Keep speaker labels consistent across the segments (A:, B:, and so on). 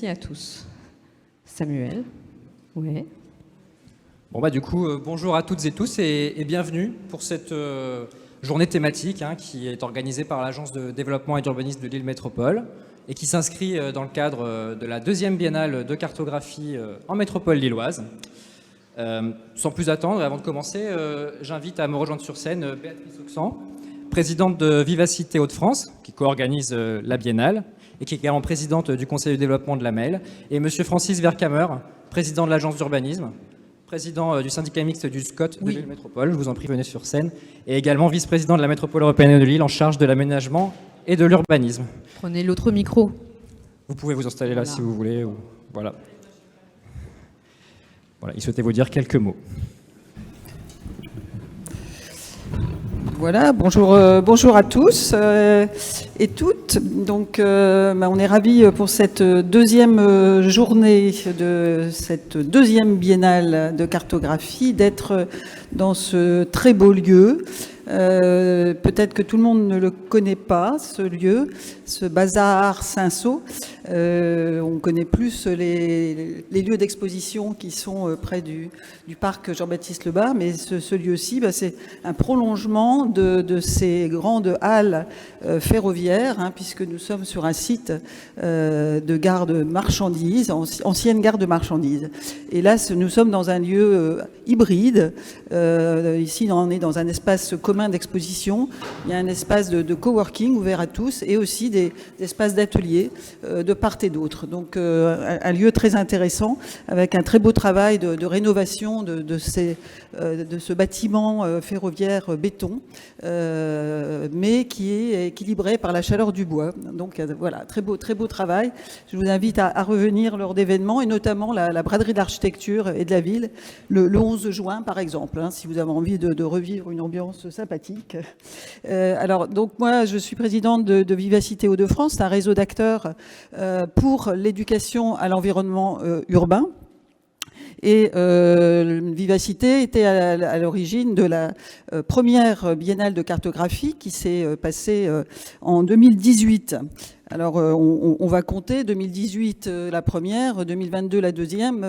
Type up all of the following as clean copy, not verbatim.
A: merci à tous. Samuel. Ouais.
B: Bon du coup, bonjour à toutes et tous et bienvenue pour cette journée thématique qui est organisée par l'Agence de développement et d'urbanisme de Lille Métropole et qui s'inscrit dans le cadre de la deuxième biennale de cartographie en métropole lilloise. Sans plus attendre, et avant de commencer, j'invite à me rejoindre sur scène Béatrice Auxan, présidente de Vivacité Hauts-de-France, qui co-organise la biennale et qui est également présidente du conseil de développement de la MEL, et monsieur Francis Vercamer, président de l'agence d'urbanisme, président du syndicat mixte du SCOT de Lille Métropole, je vous en prie, venez sur scène, et également vice-président de la métropole européenne de Lille en charge de l'aménagement et de l'urbanisme.
A: Prenez l'autre micro.
B: Vous pouvez vous installer là si vous voulez. Voilà. Il souhaitait vous dire quelques mots.
C: Voilà, bonjour à tous et toutes. Donc, on est ravis pour cette deuxième journée de cette deuxième biennale de cartographie d'être dans ce très beau lieu. Peut-être que tout le monde ne le connaît pas, ce lieu, ce bazar Cinsault. On connaît plus les lieux d'exposition qui sont près du parc Jean-Baptiste Lebas, mais ce lieu-ci, c'est un prolongement de ces grandes halles ferroviaires, puisque nous sommes sur un site de gare de marchandises, ancienne gare de marchandises. Et là, nous sommes dans un lieu hybride. Ici, on est dans un espace commun d'exposition. Il y a un espace de coworking ouvert à tous et aussi des espaces d'ateliers de part et d'autre. Donc un lieu très intéressant avec un très beau travail de rénovation de ce bâtiment ferroviaire béton, mais qui est équilibré par la chaleur du bois. Donc voilà, très beau travail. Je vous invite à revenir lors d'événements et notamment la braderie d'architecture et de la ville le 11 juin par exemple, si vous avez envie de revivre une ambiance sympathique. Alors donc moi je suis présidente de Vivacité Hauts-de-France, c'est un réseau d'acteurs pour l'éducation à l'environnement urbain. Et Vivacité était à l'origine de la première biennale de cartographie qui s'est passée en 2018. Alors, on va compter 2018 la première, 2022 la deuxième.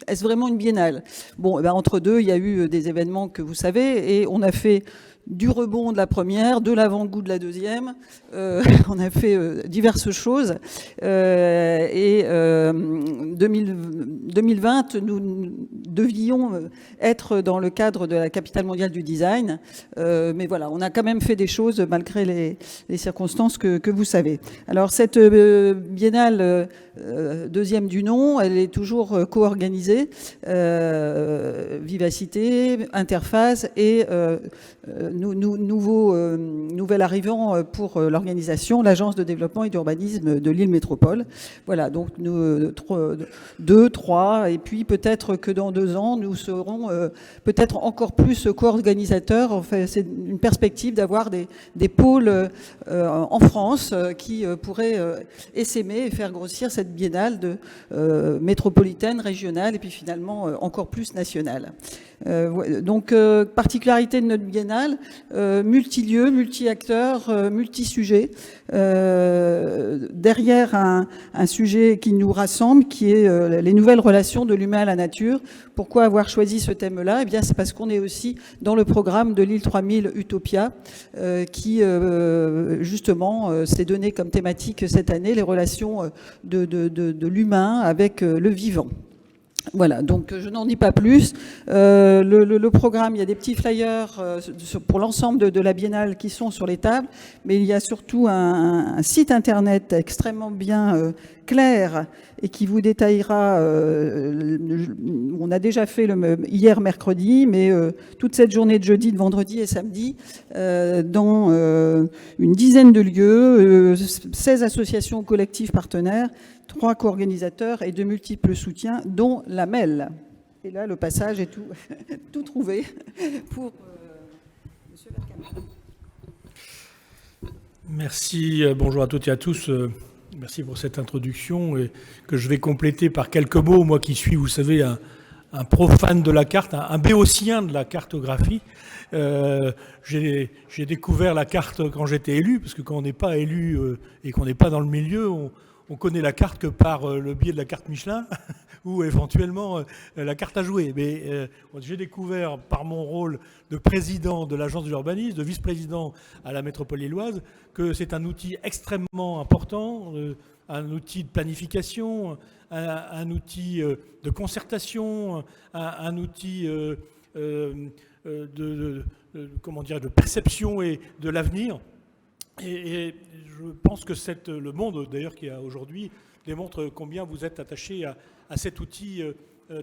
C: Est-ce vraiment une biennale? Entre deux, il y a eu des événements que vous savez, et on a fait du rebond de la première, de l'avant-goût de la deuxième. On a fait diverses choses. Et 2020, nous devions être dans le cadre de la capitale mondiale du design. Mais voilà, on a quand même fait des choses malgré les circonstances que vous savez. Alors cette biennale deuxième du nom, elle est toujours co-organisée. Vivacité, Interface et nouvel arrivant pour l'organisation, l'Agence de développement et d'urbanisme de Lille Métropole. Voilà, donc nous, 2, 3, et puis peut-être que dans 2 ans, nous serons peut-être encore plus co-organisateurs. Enfin, c'est une perspective d'avoir des pôles en France qui pourraient essaimer et faire grossir cette biennale de métropolitaine, régionale et puis finalement encore plus nationale. Donc, particularité de notre biennale, multi-lieux, multi-acteurs, multi-sujets, derrière un sujet qui nous rassemble, qui est les nouvelles relations de l'humain à la nature. Pourquoi avoir choisi ce thème-là? Eh bien, c'est parce qu'on est aussi dans le programme de Lille 3000 Utopia, qui justement s'est donné comme thématique cette année les relations de l'humain avec le vivant. Voilà, donc je n'en dis pas plus. Le programme, il y a des petits flyers pour l'ensemble de la biennale qui sont sur les tables, mais il y a surtout un site internet extrêmement bien clair et qui vous détaillera, on a déjà fait hier mercredi, mais toute cette journée de jeudi, de vendredi et samedi, dans une dizaine de lieux, 16 associations collectives partenaires, 3 co-organisateurs et de multiples soutiens, dont la MEL. Et là, le passage est tout trouvé pour Monsieur Vercamer.
D: Merci, bonjour à toutes et à tous. Merci pour cette introduction et que je vais compléter par quelques mots. Moi qui suis, vous savez, un profane de la carte, un béotien de la cartographie. J'ai découvert la carte quand j'étais élu, parce que quand on n'est pas élu et qu'on n'est pas dans le milieu, on connaît la carte que par le biais de la carte Michelin ou éventuellement la carte à jouer. Mais j'ai découvert par mon rôle de président de l'agence de l'urbanisme, de vice-président à la métropole lilloise, que c'est un outil extrêmement important, un outil de planification, un outil de concertation, un outil de perception et de l'avenir. Et je pense que le monde, d'ailleurs, qu'il y a aujourd'hui, démontre combien vous êtes attaché à cet outil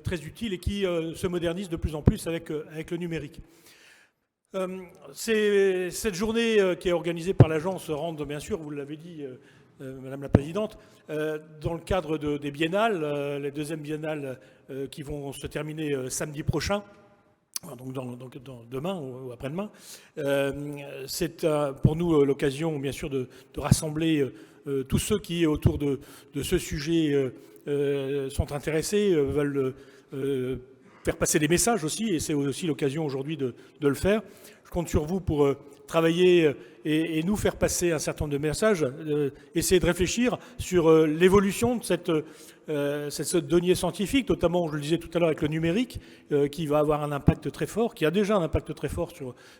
D: très utile et qui se modernise de plus en plus avec le numérique. Cette journée qui est organisée par l'agence rentre, bien sûr, vous l'avez dit, Madame la Présidente, dans le cadre des biennales, les deuxièmes biennales qui vont se terminer samedi prochain. Donc demain ou après-demain. C'est pour nous l'occasion, bien sûr, de rassembler tous ceux qui, autour de ce sujet, sont intéressés, veulent faire passer des messages aussi, et c'est aussi l'occasion aujourd'hui de le faire. Je compte sur vous pour travailler et nous faire passer un certain nombre de messages, essayer de réfléchir sur l'évolution de cette donnée scientifique, notamment, je le disais tout à l'heure, avec le numérique, qui va avoir un impact très fort, qui a déjà un impact très fort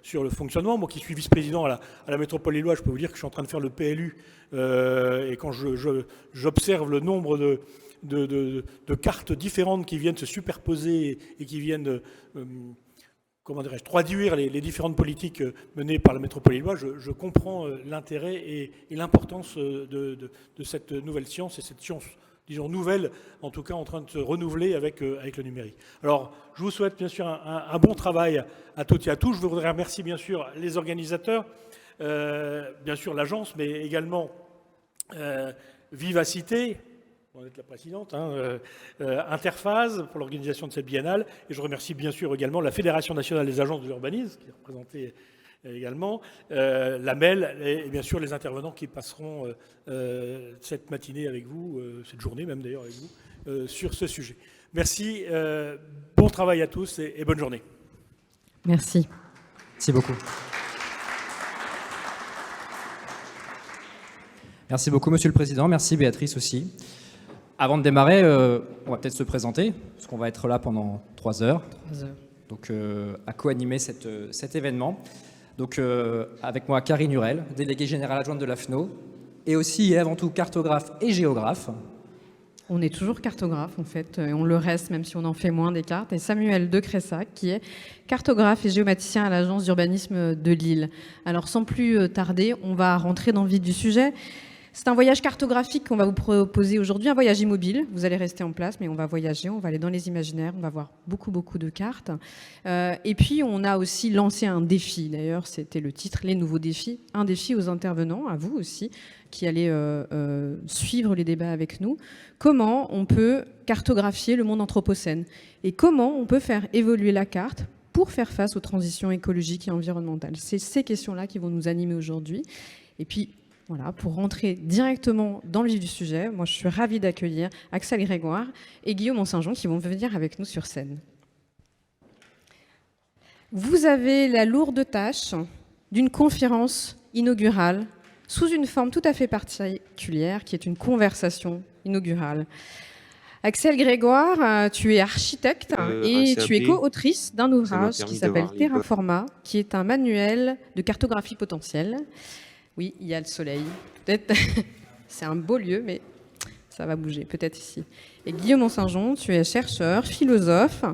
D: sur le fonctionnement. Moi qui suis vice-président à la métropole lilloise, je peux vous dire que je suis en train de faire le PLU, et quand j'observe le nombre de cartes différentes qui viennent se superposer et qui viennent traduire les différentes politiques menées par la métropole lilloise, je comprends l'intérêt et l'importance de cette nouvelle science et cette science, disons, nouvelle, en tout cas en train de se renouveler avec le numérique. Alors, je vous souhaite bien sûr un bon travail à toutes et à tous. Je voudrais remercier bien sûr les organisateurs, bien sûr l'agence, mais également Vivacité, on va être la présidente, Interphase pour l'organisation de cette biennale. Et je remercie bien sûr également la Fédération nationale des agences de l'urbanisme, qui est représentée également, la MEL, et bien sûr les intervenants qui passeront cette matinée avec vous, cette journée même d'ailleurs avec vous, sur ce sujet. Merci, bon travail à tous et bonne journée.
A: Merci.
B: Merci beaucoup. Merci beaucoup, Monsieur le Président. Merci, Béatrice, aussi. Avant de démarrer, on va peut-être se présenter, parce qu'on va être là pendant 3 heures.
A: 3 heures.
B: Donc, à co-animer cet événement. Donc, avec moi, Karine Hurel, déléguée générale adjointe de l'AFNO, et aussi et avant tout cartographe et géographe.
A: On est toujours cartographe, en fait, et on le reste, même si on en fait moins des cartes. Et Samuel de Cressac, qui est cartographe et géomaticien à l'agence d'urbanisme de Lille. Alors, sans plus tarder, on va rentrer dans le vif du sujet. C'est un voyage cartographique qu'on va vous proposer aujourd'hui, un voyage immobile. Vous allez rester en place, mais on va voyager, on va aller dans les imaginaires, on va voir beaucoup de cartes. Et puis, on a aussi lancé un défi. D'ailleurs, c'était le titre, les nouveaux défis. Un défi aux intervenants, à vous aussi, qui allez suivre les débats avec nous. Comment on peut cartographier le monde anthropocène et comment on peut faire évoluer la carte pour faire face aux transitions écologiques et environnementales. C'est ces questions-là qui vont nous animer aujourd'hui. Et puis, voilà, pour rentrer directement dans le vif du sujet, moi je suis ravie d'accueillir Axel Grégoire et Guillaume Monsaint-Jean qui vont venir avec nous sur scène. Vous avez la lourde tâche d'une conférence inaugurale sous une forme tout à fait particulière qui est une conversation inaugurale. Axel Grégoire, tu es architecte et tu es co-autrice d'un ouvrage qui s'appelle Terraforma, qui est un manuel de cartographie potentielle. Oui, il y a le soleil. Peut-être, c'est un beau lieu, mais ça va bouger, peut-être ici. Et Guillaume Monsaint-Jean, tu es chercheur, philosophe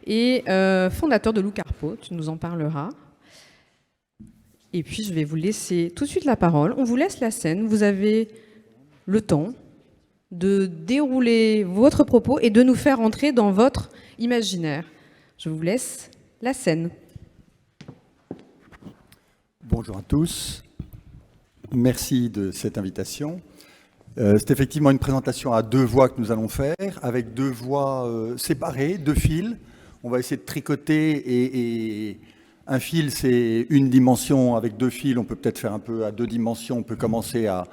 A: et fondateur de Loucarpo, tu nous en parleras. Et puis, je vais vous laisser tout de suite la parole. On vous laisse la scène. Vous avez le temps de dérouler votre propos et de nous faire entrer dans votre imaginaire. Je vous laisse la scène.
E: Bonjour à tous. Merci de cette invitation. C'est effectivement une présentation à 2 voix que nous allons faire, avec 2 voix séparées, 2 fils. On va essayer de tricoter et un fil, c'est une dimension. Avec 2 fils, on peut peut-être faire un peu à 2 dimensions. On peut commencer à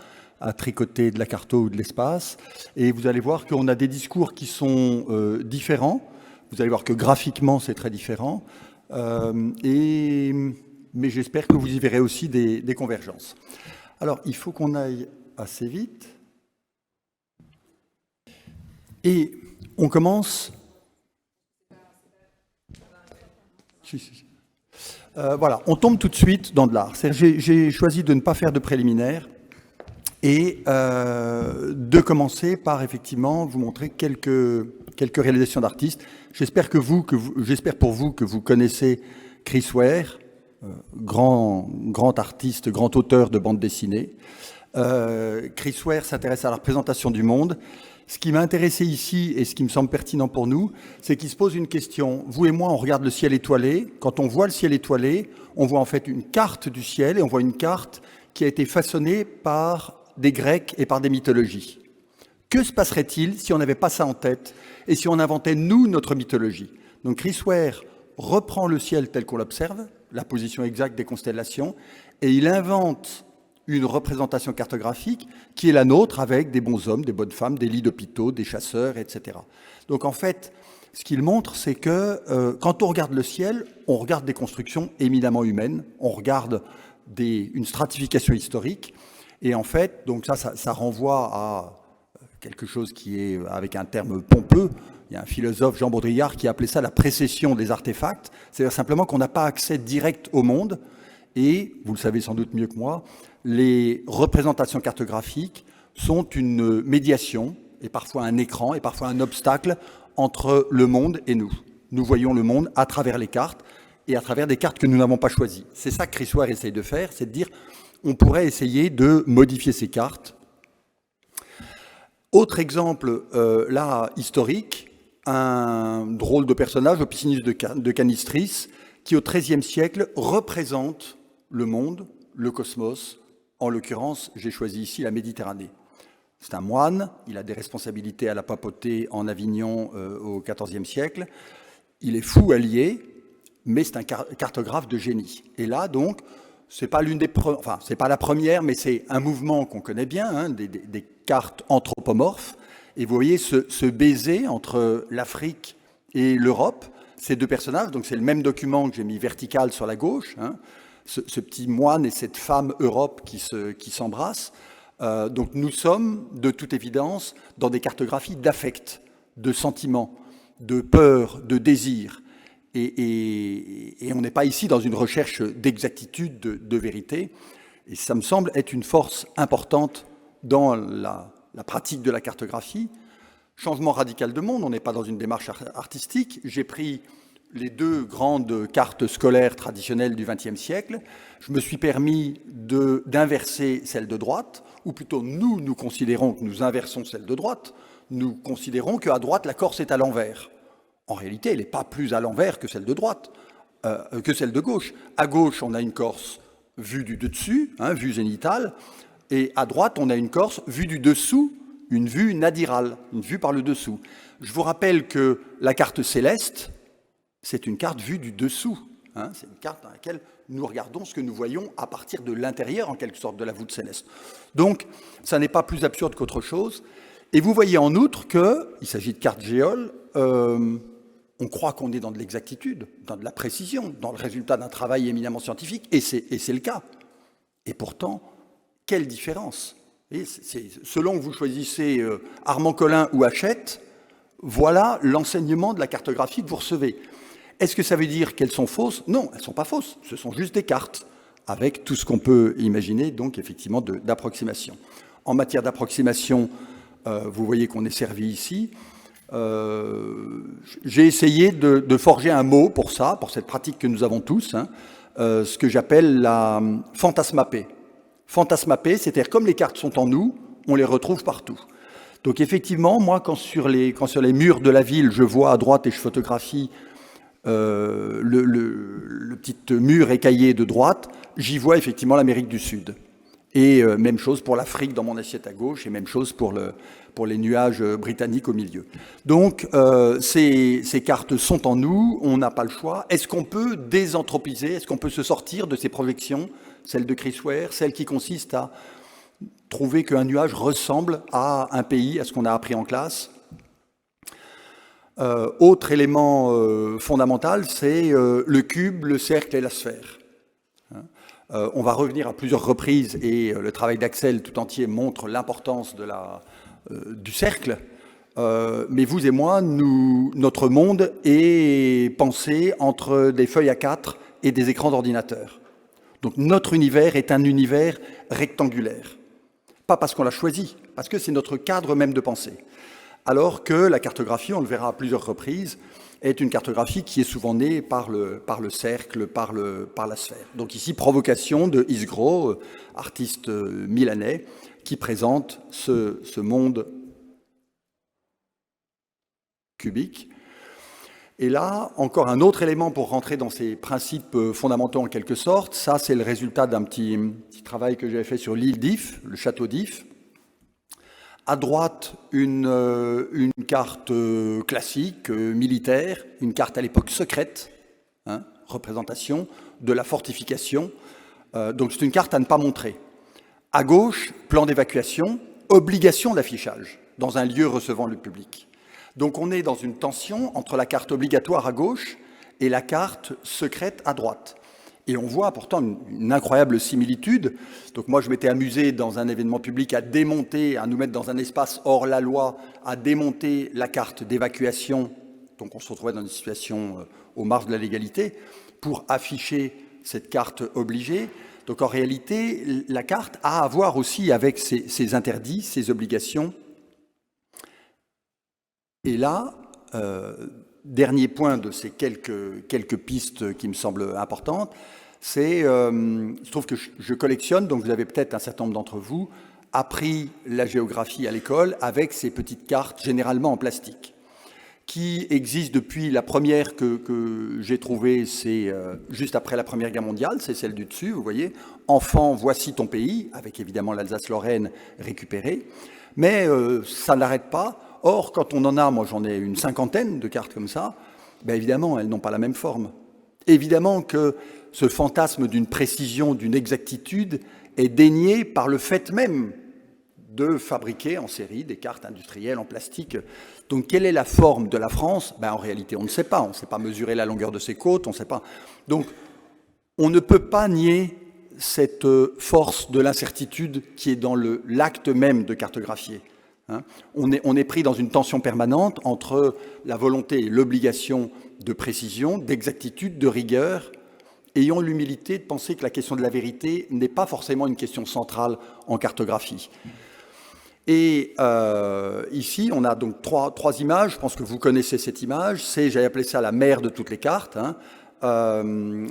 E: tricoter de la carto ou de l'espace. Et vous allez voir qu'on a des discours qui sont différents. Vous allez voir que graphiquement, c'est très différent. Mais j'espère que vous y verrez aussi des convergences. Alors, il faut qu'on aille assez vite. Et on commence... Voilà, on tombe tout de suite dans de l'art. J'ai choisi de ne pas faire de préliminaire et de commencer par effectivement vous montrer quelques réalisations d'artistes. J'espère pour vous que vous connaissez Chris Ware, grand artiste, grand auteur de bande dessinée. Chris Ware s'intéresse à la représentation du monde. Ce qui m'a intéressé ici et ce qui me semble pertinent pour nous, c'est qu'il se pose une question. Vous et moi, on regarde le ciel étoilé. Quand on voit le ciel étoilé, on voit en fait une carte du ciel et on voit une carte qui a été façonnée par des Grecs et par des mythologies. Que se passerait-il si on n'avait pas ça en tête et si on inventait, nous, notre mythologie? Donc Chris Ware reprend le ciel tel qu'on l'observe, la position exacte des constellations, et il invente une représentation cartographique qui est la nôtre avec des bons hommes, des bonnes femmes, des lits d'hôpitaux, des chasseurs, etc. Donc en fait, ce qu'il montre, c'est que quand on regarde le ciel, on regarde des constructions éminemment humaines, on regarde une stratification historique, et en fait, donc ça renvoie à quelque chose qui est, avec un terme pompeux, il y a un philosophe, Jean Baudrillard, qui appelait ça la précession des artefacts, c'est-à-dire simplement qu'on n'a pas accès direct au monde, et, vous le savez sans doute mieux que moi, les représentations cartographiques sont une médiation, et parfois un écran, et parfois un obstacle entre le monde et nous. Nous voyons le monde à travers les cartes, et à travers des cartes que nous n'avons pas choisies. C'est ça que Chris Ware essaye de faire, c'est de dire, on pourrait essayer de modifier ces cartes. Autre exemple, là, historique, un drôle de personnage, Opicinis de Canistris, qui au XIIIe siècle représente le monde, le cosmos. En l'occurrence, j'ai choisi ici la Méditerranée. C'est un moine, il a des responsabilités à la papauté en Avignon au XIVe siècle. Il est fou allié, mais c'est un cartographe de génie. Et là, donc, c'est pas c'est pas la première, mais c'est un mouvement qu'on connaît bien, hein, des cartes anthropomorphes. Et vous voyez ce baiser entre l'Afrique et l'Europe, ces deux personnages. Donc c'est le même document que j'ai mis vertical sur la gauche. Hein, ce petit moine et cette femme Europe qui s'embrassent. Donc nous sommes, de toute évidence, dans des cartographies d'affect, de sentiments, de peur, de désir. Et on n'est pas ici dans une recherche d'exactitude, de vérité. Et ça me semble être une force importante dans la pratique de la cartographie. Changement radical de monde, on n'est pas dans une démarche artistique. J'ai pris les deux grandes cartes scolaires traditionnelles du XXe siècle. Je me suis permis d'inverser celle de droite, ou plutôt nous considérons que nous inversons celle de droite. Nous considérons qu'à droite, la Corse est à l'envers. En réalité, elle n'est pas plus à l'envers que celle de droite, que celle de gauche. À gauche, on a une Corse vue du dessus, hein, vue zénitale, et à droite, on a une Corse vue du dessous, une vue nadirale, une vue par le dessous. Je vous rappelle que la carte céleste, c'est une carte vue du dessous. Hein, c'est une carte dans laquelle nous regardons ce que nous voyons à partir de l'intérieur, en quelque sorte, de la voûte céleste. Donc, ça n'est pas plus absurde qu'autre chose. Et vous voyez en outre qu'il s'agit de cartes géoles. On croit qu'on est dans de l'exactitude, dans de la précision, dans le résultat d'un travail éminemment scientifique, et c'est le cas. Et pourtant, quelle différence! Et selon que vous choisissez Armand Collin ou Hachette, voilà l'enseignement de la cartographie que vous recevez. Est-ce que ça veut dire qu'elles sont fausses? Non, elles ne sont pas fausses, ce sont juste des cartes, avec tout ce qu'on peut imaginer, donc effectivement, d'approximation. En matière d'approximation, vous voyez qu'on est servi ici. J'ai essayé de forger un mot pour ça, pour cette pratique que nous avons tous, hein, ce que j'appelle la fantasmapée. Fantasmapée, c'est-à-dire comme les cartes sont en nous, on les retrouve partout. Donc effectivement, moi, quand sur les murs de la ville, je vois à droite et je photographie le petit mur écaillé de droite, j'y vois effectivement l'Amérique du Sud. Et même chose pour l'Afrique dans mon assiette à gauche, et même chose pour les nuages britanniques au milieu. Donc ces cartes sont en nous, on n'a pas le choix. Est-ce qu'on peut désanthropiser, est-ce qu'on peut se sortir de ces projections, celle de Chris Ware, celle qui consiste à trouver qu'un nuage ressemble à un pays, à ce qu'on a appris en classe? Autre élément fondamental, c'est le cube, le cercle et la sphère. On va revenir à plusieurs reprises, et le travail d'Axel tout entier montre l'importance du cercle. mais vous et moi, notre monde est pensé entre des feuilles A4 et des écrans d'ordinateur. Donc notre univers est un univers rectangulaire. Pas parce qu'on l'a choisi, parce que c'est notre cadre même de pensée. Alors que la cartographie, on le verra à plusieurs reprises, est une cartographie qui est souvent née par le cercle, par la sphère. Donc ici, provocation de Isgro, artiste milanais, qui présente ce monde cubique. Et là, encore un autre élément pour rentrer dans ces principes fondamentaux en quelque sorte. Ça, c'est le résultat d'un petit travail que j'avais fait sur l'île d'If, le château d'If. À droite, une carte classique, militaire, une carte à l'époque secrète, hein, représentation de la fortification. Donc c'est une carte à ne pas montrer. À gauche, plan d'évacuation, obligation d'affichage dans un lieu recevant le public. Donc on est dans une tension entre la carte obligatoire à gauche et la carte secrète à droite. Et on voit pourtant une incroyable similitude. Donc moi, je m'étais amusé dans un événement public à démonter, à nous mettre dans un espace hors la loi, à démonter la carte d'évacuation. Donc on se retrouvait dans une situation aux marges de la légalité pour afficher cette carte obligée. Donc en réalité, la carte a à voir aussi avec ses interdits, ses obligations. Et là, dernier point de ces quelques pistes qui me semblent importantes, c'est, je trouve que je collectionne, donc vous avez peut-être un certain nombre d'entre vous appris la géographie à l'école avec ces petites cartes, généralement en plastique, qui existent depuis la première que j'ai trouvée, c'est juste après la Première Guerre mondiale, c'est celle du dessus, vous voyez, enfant, voici ton pays, avec évidemment l'Alsace-Lorraine récupérée, mais ça n'arrête pas. Or, quand on en a, moi j'en ai une cinquantaine de cartes comme ça, ben évidemment, elles n'ont pas la même forme. Évidemment que ce fantasme d'une précision, d'une exactitude est dénié par le fait même de fabriquer en série des cartes industrielles en plastique. Donc, quelle est la forme de la France? Ben, en réalité, on ne sait pas. On ne sait pas mesurer la longueur de ses côtes, on ne sait pas. Donc, on ne peut pas nier cette force de l'incertitude qui est dans l'acte même de cartographier. On est pris dans une tension permanente entre la volonté et l'obligation de précision, d'exactitude, de rigueur, ayant l'humilité de penser que la question de la vérité n'est pas forcément une question centrale en cartographie. Et ici, on a donc trois images. Je pense que vous connaissez cette image. J'ai appelé ça la mère de toutes les cartes.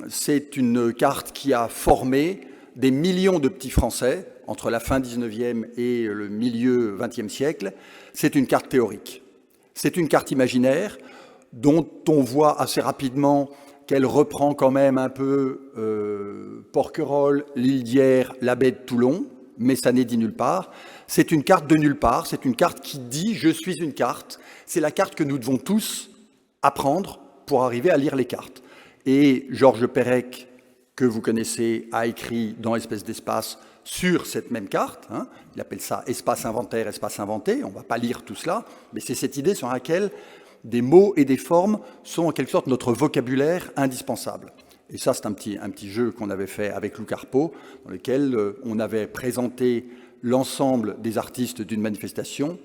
E: C'est une carte qui a formé des millions de petits Français entre la fin 19e et le milieu 20e siècle. C'est une carte théorique. C'est une carte imaginaire dont on voit assez rapidement qu'elle reprend quand même un peu Porquerolles, l'île d'Hyères, la baie de Toulon, mais ça n'est dit nulle part. C'est une carte de nulle part, c'est une carte qui dit « je suis une carte ». C'est la carte que nous devons tous apprendre pour arriver à lire les cartes. Et Georges Perec, que vous connaissez, a écrit dans Espèce d'espace sur cette même carte. Il appelle ça espace inventaire, espace inventé. On ne va pas lire tout cela, mais c'est cette idée sur laquelle des mots et des formes sont en quelque sorte notre vocabulaire indispensable. Et ça, c'est un petit jeu qu'on avait fait avec Lou Carpeau, dans lequel on avait présenté l'ensemble des artistes d'une manifestation,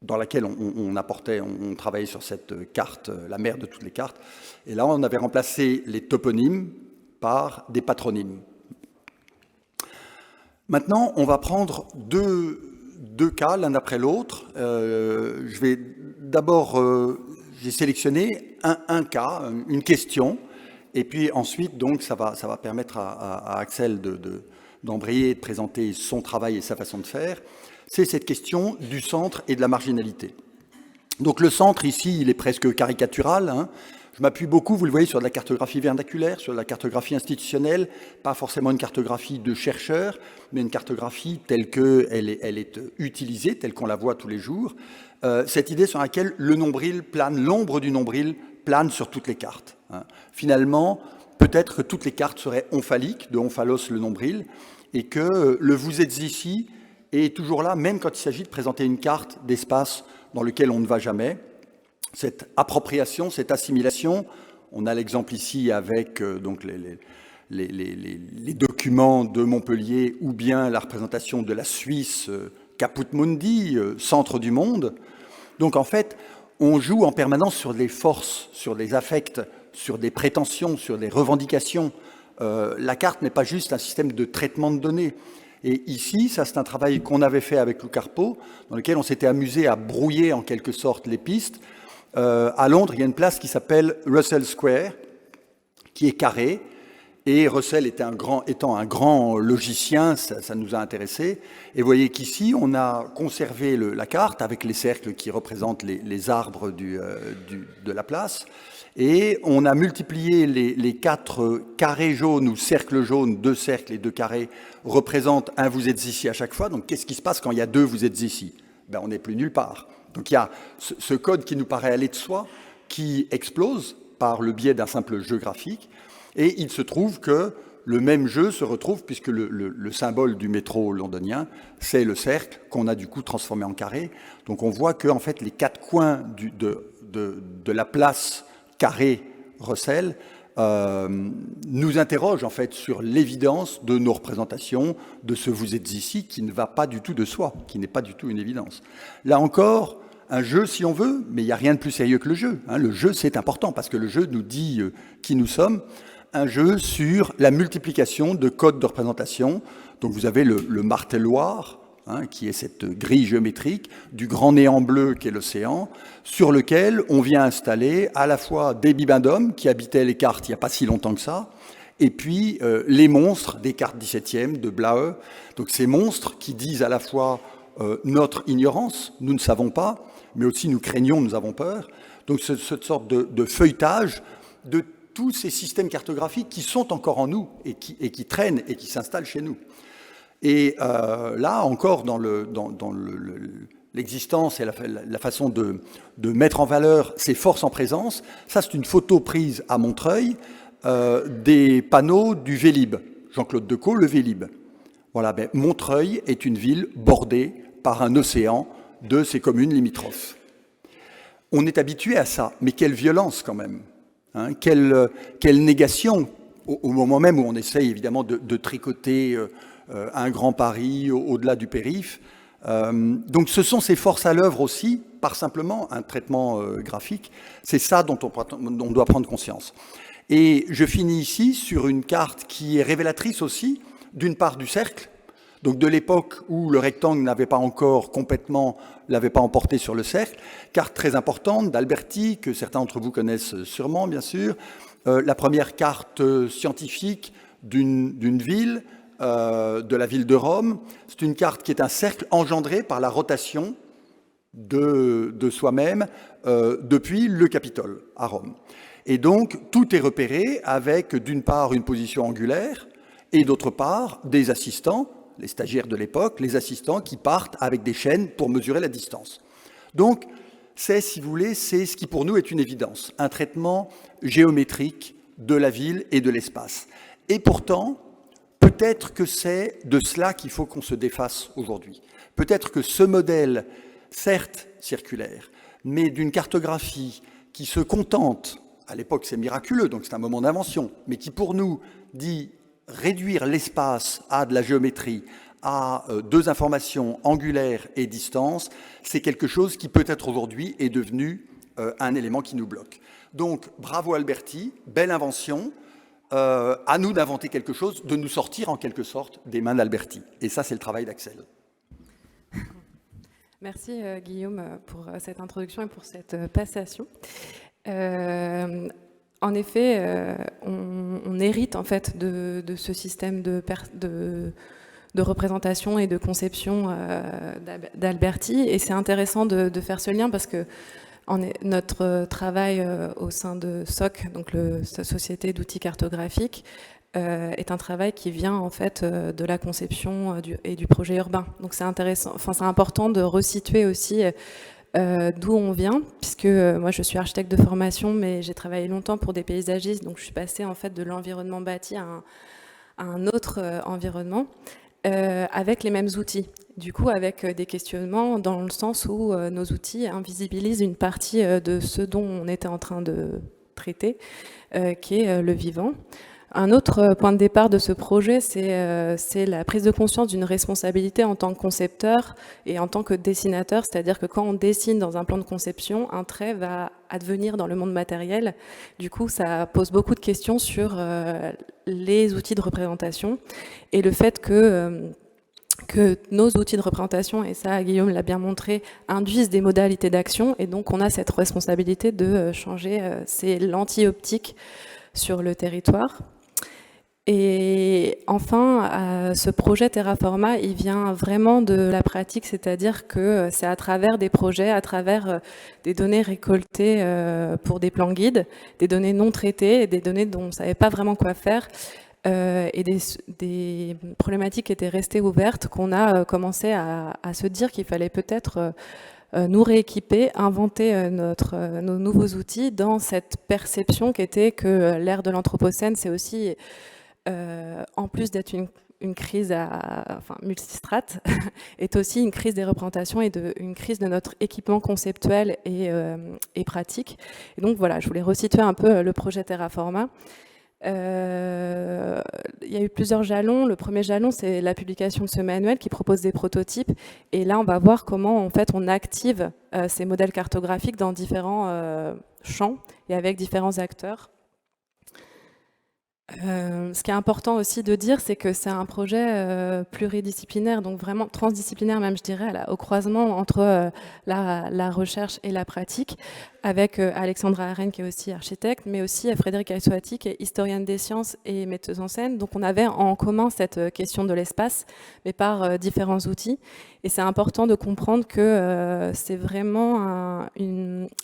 E: dans laquelle on travaillait sur cette carte, la mère de toutes les cartes. Et là, on avait remplacé les toponymes par des patronymes. Maintenant, on va prendre deux cas, l'un après l'autre. Je vais d'abord, j'ai sélectionné un cas, une question, et puis ensuite, donc, ça va permettre à Axel d'embrayer, de présenter son travail et sa façon de faire. C'est cette question du centre et de la marginalité. Donc le centre, ici, il est presque caricatural. Je m'appuie beaucoup, vous le voyez, sur de la cartographie vernaculaire, sur de la cartographie institutionnelle, pas forcément une cartographie de chercheurs, mais une cartographie telle qu'elle est utilisée, telle qu'on la voit tous les jours. Cette idée sur laquelle le nombril plane, l'ombre du nombril plane sur toutes les cartes. Finalement, peut-être que toutes les cartes seraient omphaliques, de omphalos le nombril, et que le vous êtes ici est toujours là, même quand il s'agit de présenter une carte d'espace dans lequel on ne va jamais. Cette appropriation, cette assimilation, on a l'exemple ici avec donc les documents de Montpellier ou bien la représentation de la Suisse, Caput Mundi, centre du monde. Donc en fait, on joue en permanence sur des forces, sur des affects, sur des prétentions, sur des revendications. La carte n'est pas juste un système de traitement de données. Et ici, ça c'est un travail qu'on avait fait avec Lou Carpo, dans lequel on s'était amusé à brouiller en quelque sorte les pistes. À Londres, il y a une place qui s'appelle Russell Square, qui est carrée, et Russell étant un grand logicien, ça nous a intéressés. Et vous voyez qu'ici, on a conservé la carte avec les cercles qui représentent les arbres de la place, et on a multiplié les 4 carrés jaunes ou cercles jaunes, 2 cercles et 2 carrés, représentent un vous êtes ici à chaque fois. Donc qu'est-ce qui se passe quand il y a 2 vous êtes ici? On n'est plus nulle part. Donc il y a ce code qui nous paraît aller de soi, qui explose par le biais d'un simple jeu graphique, et il se trouve que le même jeu se retrouve, puisque le symbole du métro londonien, c'est le cercle qu'on a du coup transformé en carré. Donc on voit que en fait, les 4 coins de la place carré Russell nous interrogent en fait sur l'évidence de nos représentations, de ce vous êtes ici, qui ne va pas du tout de soi, qui n'est pas du tout une évidence. Là encore, un jeu si on veut, mais il n'y a rien de plus sérieux que le jeu. Le jeu, c'est important, parce que le jeu nous dit qui nous sommes. Un jeu sur la multiplication de codes de représentation. Donc vous avez le marteloir, qui est cette grille géométrique du grand néant bleu qu'est l'océan, sur lequel on vient installer à la fois des bibendums qui habitaient les cartes il n'y a pas si longtemps que ça, et puis les monstres des cartes 17e de Blaeu. Donc ces monstres qui disent à la fois notre ignorance, nous ne savons pas, mais aussi nous craignons, nous avons peur. Donc cette sorte de feuilletage de tous ces systèmes cartographiques qui sont encore en nous et qui traînent et qui s'installent chez nous. Et là, encore, dans l'existence et la façon de mettre en valeur ces forces en présence, ça c'est une photo prise à Montreuil des panneaux du Vélib, Jean-Claude Decaux, le Vélib. Voilà, Montreuil est une ville bordée par un océan de ses communes limitrophes. On est habitué à ça, mais quelle violence quand même, quelle négation, au moment même où on essaye évidemment de tricoter un grand Paris au-delà du périph'. Donc ce sont ces forces à l'œuvre aussi, par simplement un traitement graphique. C'est ça dont on doit prendre conscience. Et je finis ici sur une carte qui est révélatrice aussi, d'une part du cercle, donc de l'époque où le rectangle l'avait pas emporté sur le cercle, carte très importante d'Alberti, que certains d'entre vous connaissent sûrement, bien sûr, la première carte scientifique d'une ville, de la ville de Rome. C'est une carte qui est un cercle engendré par la rotation de soi-même depuis le Capitole à Rome. Et donc, tout est repéré avec, d'une part, une position angulaire et d'autre part, des assistants, les stagiaires de l'époque, les assistants qui partent avec des chaînes pour mesurer la distance. Donc, si vous voulez, c'est ce qui pour nous est une évidence, un traitement géométrique de la ville et de l'espace. Et pourtant, peut-être que c'est de cela qu'il faut qu'on se défasse aujourd'hui. Peut-être que ce modèle, certes circulaire, mais d'une cartographie qui se contente, à l'époque c'est miraculeux, donc c'est un moment d'invention, mais qui pour nous dit réduire l'espace à de la géométrie, à 2 informations, angulaire et distance, c'est quelque chose qui peut-être aujourd'hui est devenu un élément qui nous bloque. Donc bravo Alberti, belle invention, à nous d'inventer quelque chose, de nous sortir en quelque sorte des mains d'Alberti. Et ça c'est le travail d'Axel.
F: Merci Guillaume pour cette introduction et pour cette passation. En effet, on hérite en fait de ce système de représentation et de conception d'Alberti, et c'est intéressant de faire ce lien parce que notre travail au sein de SOC, donc la Société d'outils cartographiques, est un travail qui vient en fait de la conception et du projet urbain. Donc c'est intéressant, c'est important de resituer aussi d'où on vient, puisque moi je suis architecte de formation, mais j'ai travaillé longtemps pour des paysagistes, donc je suis passée en fait de l'environnement bâti à un autre environnement, avec les mêmes outils. Du coup, avec des questionnements dans le sens où nos outils invisibilisent une partie de ce dont on était en train de traiter, qui est le vivant. Un autre point de départ de ce projet, c'est la prise de conscience d'une responsabilité en tant que concepteur et en tant que dessinateur, c'est-à-dire que quand on dessine dans un plan de conception, un trait va advenir dans le monde matériel. Du coup, ça pose beaucoup de questions sur les outils de représentation et le fait que nos outils de représentation, et ça Guillaume l'a bien montré, induisent des modalités d'action, et donc on a cette responsabilité de changer ces lentilles optiques sur le territoire. Et enfin, ce projet Terraforma, il vient vraiment de la pratique, c'est-à-dire que c'est à travers des projets, à travers des données récoltées pour des plans guides, des données non traitées, des données dont on ne savait pas vraiment quoi faire, et des problématiques qui étaient restées ouvertes, qu'on a commencé à se dire qu'il fallait peut-être nous rééquiper, inventer nos nouveaux outils dans cette perception qui était que l'ère de l'Anthropocène, c'est aussi, en plus d'être une crise multistrate, est aussi une crise des représentations et une crise de notre équipement conceptuel et pratique. Et donc voilà, je voulais resituer un peu le projet Terraforma. Il y a eu plusieurs jalons. Le premier jalon, c'est la publication de ce manuel qui propose des prototypes. Et là, on va voir comment en fait, on active ces modèles cartographiques dans différents champs et avec différents acteurs. Ce qui est important aussi de dire, c'est que c'est un projet pluridisciplinaire, donc vraiment transdisciplinaire même, je dirais, au croisement entre la recherche et la pratique, avec Alexandra Arène, qui est aussi architecte, mais aussi Frédéric Aïsouati, qui est historienne des sciences et metteuse en scène. Donc on avait en commun cette question de l'espace, mais par différents outils. Et c'est important de comprendre que c'est vraiment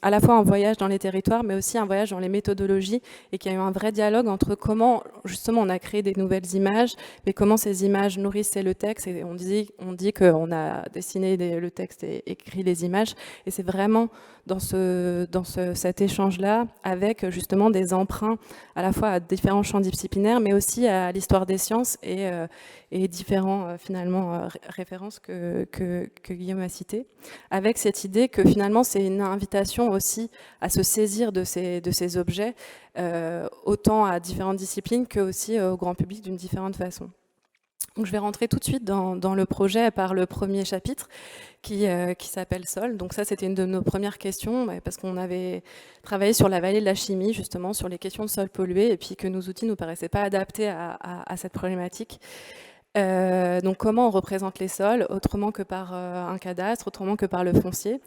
F: à la fois un voyage dans les territoires, mais aussi un voyage dans les méthodologies, et qu'il y a eu un vrai dialogue entre comment, justement, on a créé des nouvelles images, mais comment ces images nourrissaient le texte. Et on dit qu'on a dessiné le texte et écrit les images. Et c'est vraiment dans cet échange-là, avec justement des emprunts à la fois à différents champs disciplinaires, mais aussi à l'histoire des sciences et différents finalement références que Guillaume a citées, avec cette idée que finalement c'est une invitation aussi à se saisir de ces objets, autant à différentes disciplines que aussi au grand public d'une différente façon. Donc je vais rentrer tout de suite dans le projet par le premier chapitre qui s'appelle Sol. Donc ça, c'était une de nos premières questions, parce qu'on avait travaillé sur la vallée de la chimie, justement, sur les questions de sol pollué, et puis que nos outils ne nous paraissaient pas adaptés à cette problématique. Donc comment on représente les sols, autrement que par un cadastre, autrement que par le foncier.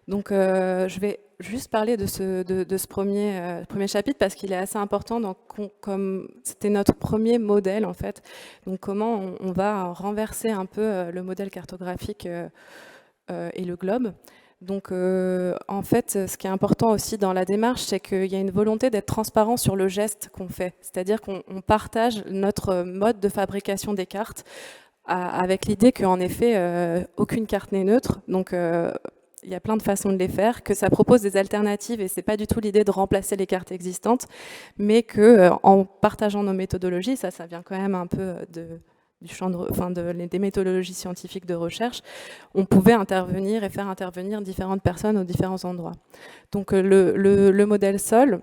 F: Donc je vais juste parler de ce premier chapitre parce qu'il est assez important, comme c'était notre premier modèle en fait. Donc comment on va renverser un peu le modèle cartographique et le globe. Donc en fait, ce qui est important aussi dans la démarche, c'est qu'il y a une volonté d'être transparent sur le geste qu'on fait. C'est-à-dire qu'on partage notre mode de fabrication des cartes avec l'idée qu'en effet, aucune carte n'est neutre. Donc il y a plein de façons de les faire, que ça propose des alternatives et c'est pas du tout l'idée de remplacer les cartes existantes, mais que en partageant nos méthodologies, ça vient quand même un peu du champ des méthodologies scientifiques de recherche, on pouvait intervenir et faire intervenir différentes personnes aux différents endroits. Donc le modèle sol,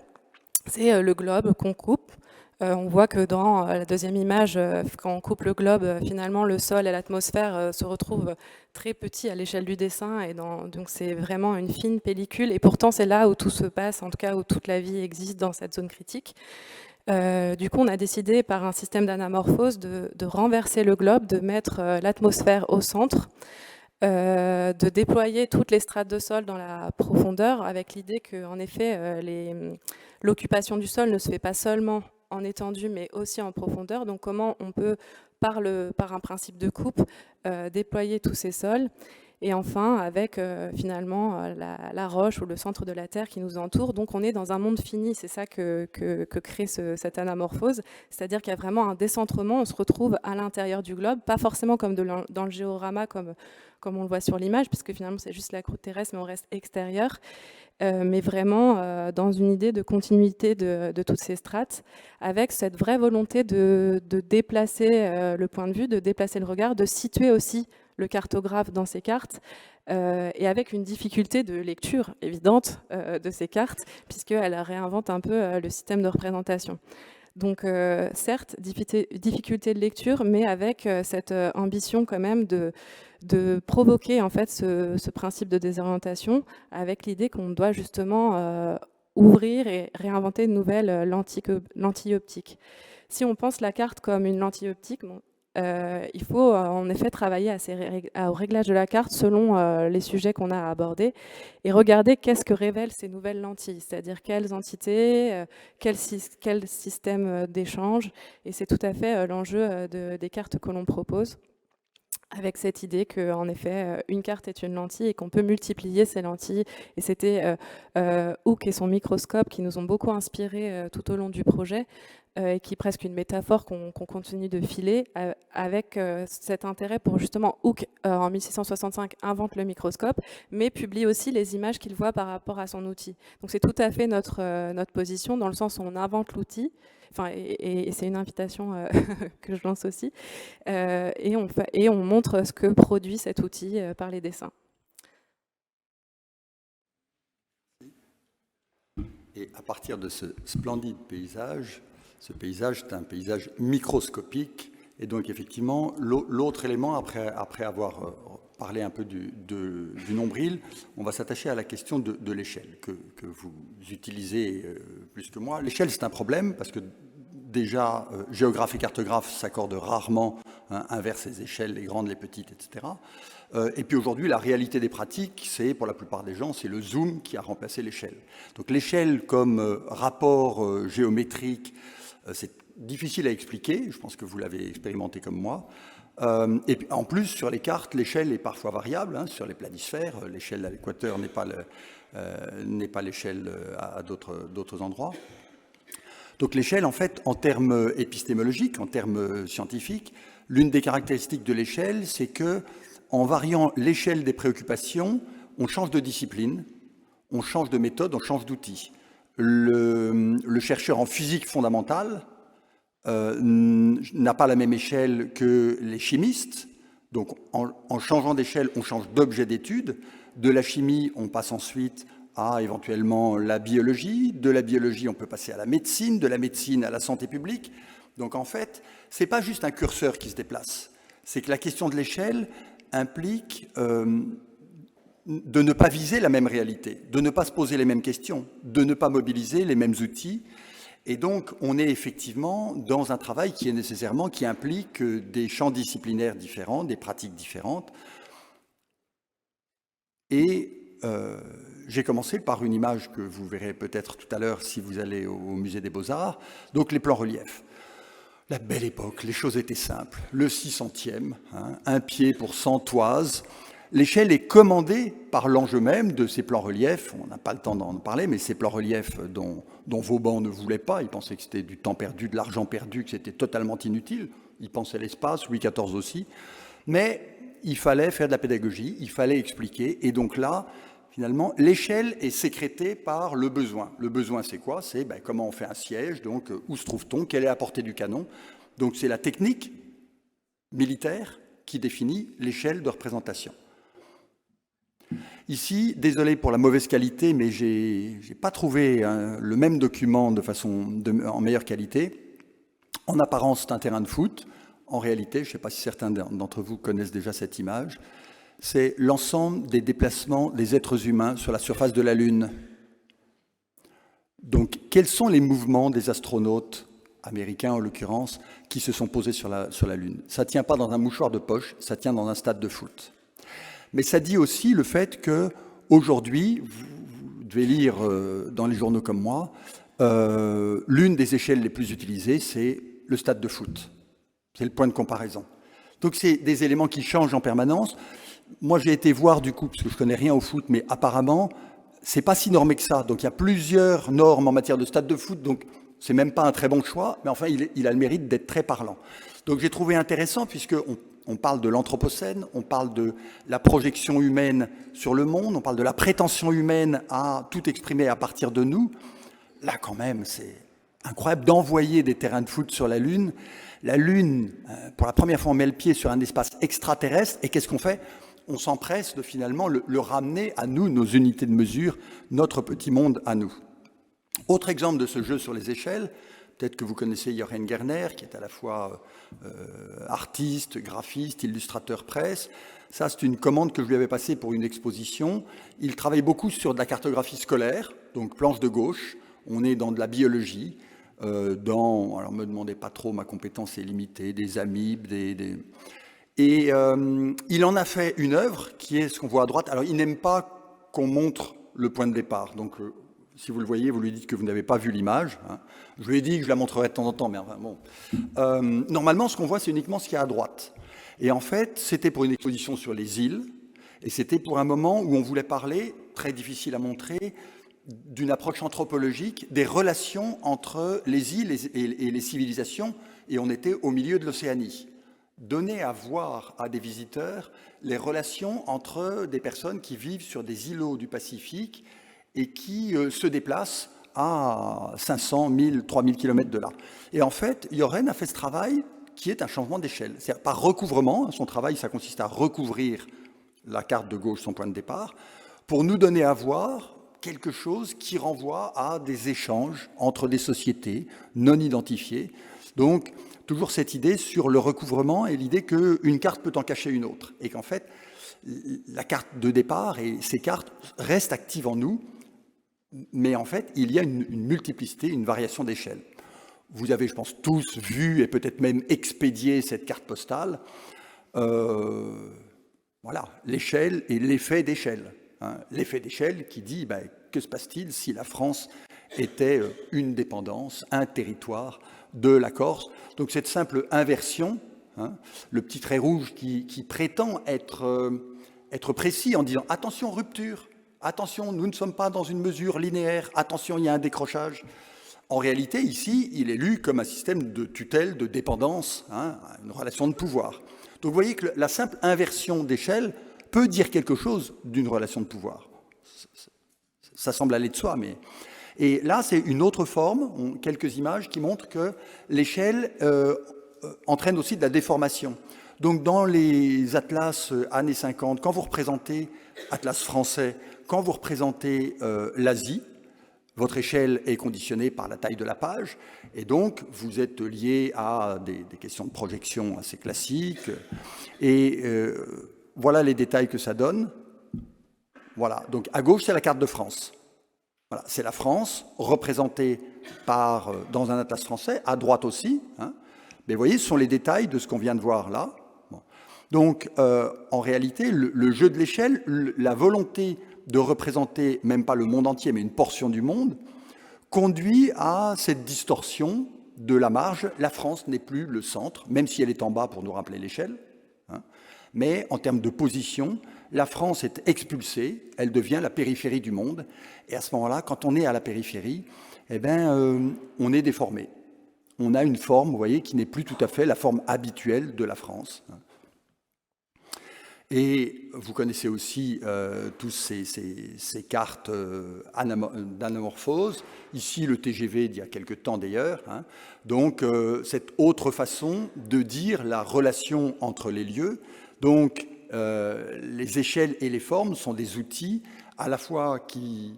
F: c'est le globe qu'on coupe. On voit que dans la deuxième image, quand on coupe le globe, finalement le sol et l'atmosphère se retrouvent très petits à l'échelle du dessin, et donc c'est vraiment une fine pellicule, et pourtant c'est là où tout se passe, en tout cas où toute la vie existe dans cette zone critique. Du coup, on a décidé par un système d'anamorphose de renverser le globe, de mettre l'atmosphère au centre, de déployer toutes les strates de sol dans la profondeur, avec l'idée qu'en effet, l'occupation du sol ne se fait pas seulement en étendue, mais aussi en profondeur. Donc comment on peut, par un principe de coupe, déployer tous ces sols. Et enfin, avec finalement la roche ou le centre de la Terre qui nous entoure. Donc on est dans un monde fini, c'est ça que crée cette anamorphose. C'est-à-dire qu'il y a vraiment un décentrement, on se retrouve à l'intérieur du globe, pas forcément comme dans le géorama, comme on le voit sur l'image, puisque finalement c'est juste la croûte terrestre, mais on reste extérieur. Mais vraiment dans une idée de continuité de toutes ces strates, avec cette vraie volonté de déplacer le point de vue, de déplacer le regard, de situer aussi le cartographe dans ces cartes, et avec une difficulté de lecture évidente de ces cartes, puisqu'elle réinvente un peu le système de représentation. Donc certes, difficulté de lecture, mais avec cette ambition quand même de provoquer en fait ce principe de désorientation, avec l'idée qu'on doit justement ouvrir et réinventer de nouvelles lentilles optiques. Si on pense la carte comme une lentille optique, il faut en effet travailler au réglage de la carte selon les sujets qu'on a à aborder et regarder qu'est-ce que révèlent ces nouvelles lentilles, c'est-à-dire quelles entités, quel système d'échange. Et c'est tout à fait l'enjeu des cartes que l'on propose, avec cette idée qu'en effet, une carte est une lentille et qu'on peut multiplier ces lentilles. Et c'était Hooke et son microscope qui nous ont beaucoup inspirés tout au long du projet, et qui est presque une métaphore qu'on continue de filer, avec cet intérêt pour justement Hooke, en 1665, invente le microscope, mais publie aussi les images qu'il voit par rapport à son outil. Donc c'est tout à fait notre position, dans le sens où on invente l'outil, enfin, et c'est une invitation que je lance aussi, et on montre ce que produit cet outil par les dessins.
E: Et à partir de ce splendide paysage, ce paysage est un paysage microscopique, et donc effectivement, l'autre élément, après avoir parlé un peu du nombril, on va s'attacher à la question de l'échelle, que vous utilisez plus que moi. L'échelle, c'est un problème, parce que déjà, géographes et cartographes s'accordent rarement, inversent les échelles, les grandes, les petites, etc. Et puis aujourd'hui, la réalité des pratiques, c'est, pour la plupart des gens, c'est le zoom qui a remplacé l'échelle. Donc l'échelle comme rapport géométrique, c'est difficile à expliquer, je pense que vous l'avez expérimenté comme moi. Et puis, en plus, sur les cartes, l'échelle est parfois variable. Sur les planisphères, l'échelle à l'équateur n'est pas l'échelle à d'autres endroits. Donc l'échelle, en fait, en termes épistémologiques, en termes scientifiques, l'une des caractéristiques de l'échelle, c'est que en variant l'échelle des préoccupations, on change de discipline, on change de méthode, on change d'outil. Le chercheur en physique fondamentale n'a pas la même échelle que les chimistes. Donc en changeant d'échelle, on change d'objet d'étude. De la chimie, on passe ensuite à éventuellement la biologie. De la biologie, on peut passer à la médecine. De la médecine à la santé publique. Donc en fait, ce n'est pas juste un curseur qui se déplace. C'est que la question de l'échelle implique de ne pas viser la même réalité, de ne pas se poser les mêmes questions, de ne pas mobiliser les mêmes outils. Et donc, on est effectivement dans un travail qui implique des champs disciplinaires différents, des pratiques différentes. Et j'ai commencé par une image que vous verrez peut-être tout à l'heure si vous allez au Musée des Beaux-Arts, donc les plans reliefs. La belle époque, les choses étaient simples. Le 600e, un pied pour 100 toises. L'échelle est commandée par l'enjeu même de ces plans reliefs. On n'a pas le temps d'en parler, mais ces plans reliefs dont Vauban ne voulait pas, il pensait que c'était du temps perdu, de l'argent perdu, que c'était totalement inutile. Il pensait l'espace, Louis XIV aussi. Mais il fallait faire de la pédagogie, il fallait expliquer. Et donc là, finalement, l'échelle est sécrétée par le besoin. Le besoin, c'est quoi? C'est comment on fait un siège, donc où se trouve-t-on, quelle est la portée du canon. Donc c'est la technique militaire qui définit l'échelle de représentation. Ici, désolé pour la mauvaise qualité, mais je n'ai pas trouvé le même document en meilleure qualité. En apparence, c'est un terrain de foot. En réalité, je ne sais pas si certains d'entre vous connaissent déjà cette image, c'est l'ensemble des déplacements des êtres humains sur la surface de la Lune. Donc, quels sont les mouvements des astronautes, américains en l'occurrence, qui se sont posés sur la Lune? Ça ne tient pas dans un mouchoir de poche, ça tient dans un stade de foot. Mais ça dit aussi le fait qu'aujourd'hui, vous devez lire dans les journaux comme moi, l'une des échelles les plus utilisées, c'est le stade de foot. C'est le point de comparaison. Donc c'est des éléments qui changent en permanence. Moi, j'ai été voir du coup, parce que je ne connais rien au foot, mais apparemment, ce n'est pas si normé que ça. Donc il y a plusieurs normes en matière de stade de foot, donc ce n'est même pas un très bon choix, mais enfin, il a le mérite d'être très parlant. Donc j'ai trouvé intéressant, puisqu'on parle de l'Anthropocène, on parle de la projection humaine sur le monde, on parle de la prétention humaine à tout exprimer à partir de nous. Là, quand même, c'est incroyable d'envoyer des terrains de foot sur la Lune. La Lune, pour la première fois, on met le pied sur un espace extraterrestre, et qu'est-ce qu'on fait? On s'empresse de finalement le ramener à nous, nos unités de mesure, notre petit monde à nous. Autre exemple de ce jeu sur les échelles, Peut-être que vous connaissez Jochen Gerner, qui est à la fois artiste, graphiste, illustrateur presse. Ça, c'est une commande que je lui avais passée pour une exposition. Il travaille beaucoup sur de la cartographie scolaire, donc planche de gauche. On est dans de la biologie, alors me demandez pas trop, ma compétence est limitée, des amibes, Et il en a fait une œuvre qui est ce qu'on voit à droite. Alors, il n'aime pas qu'on montre le point de départ. Donc, si vous le voyez, vous lui dites que vous n'avez pas vu l'image. Hein. Je lui ai dit que je la montrerai de temps en temps, mais enfin, bon. Normalement, ce qu'on voit, c'est uniquement ce qu'il y a à droite. Et en fait, c'était pour une exposition sur les îles, et c'était pour un moment où on voulait parler, très difficile à montrer, d'une approche anthropologique des relations entre les îles et les civilisations, et on était au milieu de l'Océanie. Donner à voir à des visiteurs les relations entre des personnes qui vivent sur des îlots du Pacifique et qui se déplacent à 500, 1000, 3000 km de là. Et en fait, Jochen a fait ce travail qui est un changement d'échelle. C'est par recouvrement, son travail, ça consiste à recouvrir la carte de gauche, son point de départ, pour nous donner à voir quelque chose qui renvoie à des échanges entre des sociétés non identifiées. Donc, toujours cette idée sur le recouvrement et l'idée qu'une carte peut en cacher une autre. Et qu'en fait, la carte de départ et ces cartes restent actives en nous, mais en fait, il y a une multiplicité, une variation d'échelle. Vous avez, je pense, tous vu et peut-être même expédié cette carte postale. Voilà, l'échelle et l'effet d'échelle. Hein. L'effet d'échelle qui dit, que se passe-t-il si la France était une dépendance, un territoire de la Corse. Donc cette simple inversion, hein, le petit trait rouge qui prétend être précis en disant « attention, rupture, attention, nous ne sommes pas dans une mesure linéaire, attention, il y a un décrochage ». En réalité, ici, il est lu comme un système de tutelle, de dépendance, hein, une relation de pouvoir. Donc vous voyez que la simple inversion d'échelle peut dire quelque chose d'une relation de pouvoir. Ça semble aller de soi, mais... Et là, c'est une autre forme, quelques images qui montrent que l'échelle entraîne aussi de la déformation. Donc dans les atlas années 50, quand vous représentez, atlas français, quand vous représentez l'Asie, votre échelle est conditionnée par la taille de la page, et donc vous êtes lié à des questions de projection assez classiques. Et voilà les détails que ça donne. Voilà, donc à gauche, c'est la carte de France. Voilà, c'est la France, représentée dans un atlas français, à droite aussi. Hein. Mais vous voyez, ce sont les détails de ce qu'on vient de voir là. Bon. Donc, en réalité, le jeu de l'échelle, la volonté de représenter, même pas le monde entier, mais une portion du monde, conduit à cette distorsion de la marge. La France n'est plus le centre, même si elle est en bas pour nous rappeler l'échelle. Hein. Mais en termes de position, la France est expulsée, elle devient la périphérie du monde. Et à ce moment-là, quand on est à la périphérie, on est déformé. On a une forme, vous voyez, qui n'est plus tout à fait la forme habituelle de la France. Et vous connaissez aussi tous ces cartes d'anamorphose. Ici, le TGV d'il y a quelque temps d'ailleurs. Hein. Donc, cette autre façon de dire la relation entre les lieux. Donc, les échelles et les formes sont des outils à la fois qui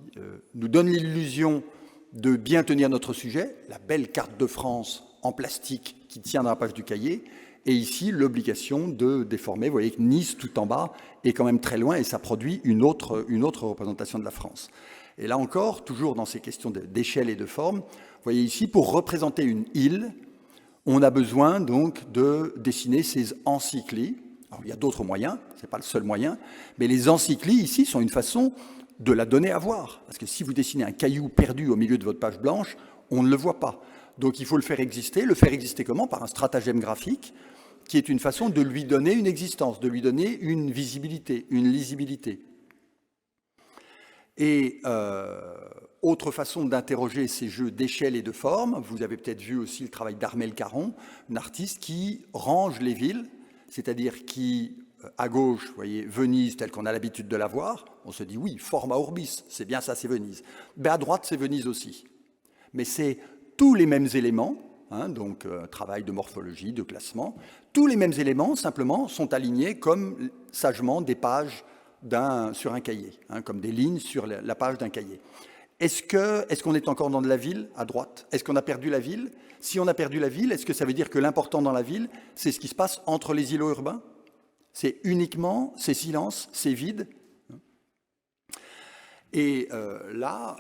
E: nous donnent l'illusion de bien tenir notre sujet, la belle carte de France en plastique qui tient dans la page du cahier, et ici l'obligation de déformer. Vous voyez que Nice, tout en bas, est quand même très loin et ça produit une autre représentation de la France. Et là encore, toujours dans ces questions d'échelle et de forme, vous voyez ici, pour représenter une île, on a besoin donc de dessiner ces encyclies. Alors, il y a d'autres moyens, ce n'est pas le seul moyen, mais les encyclies ici sont une façon de la donner à voir. Parce que si vous dessinez un caillou perdu au milieu de votre page blanche, on ne le voit pas. Donc il faut le faire exister. Le faire exister comment? Par un stratagème graphique, qui est une façon de lui donner une existence, de lui donner une visibilité, une lisibilité. Et autre façon d'interroger ces jeux d'échelle et de forme, vous avez peut-être vu aussi le travail d'Armelle Caron, une artiste qui range les villes, c'est-à-dire qui, à gauche, vous voyez, Venise telle qu'on a l'habitude de la voir, on se dit oui, forma orbis, c'est bien ça, c'est Venise. Mais à droite, c'est Venise aussi. Mais c'est tous les mêmes éléments, hein, donc travail de morphologie, de classement, tous les mêmes éléments, simplement, sont alignés comme sagement des pages sur un cahier, hein, comme des lignes sur la page d'un cahier. Est-ce qu'on est encore dans de la ville, à droite? Est-ce qu'on a perdu la ville? Si on a perdu la ville, est-ce que ça veut dire que l'important dans la ville, c'est ce qui se passe entre les îlots urbains? C'est uniquement ces silences, ces vides. Et là,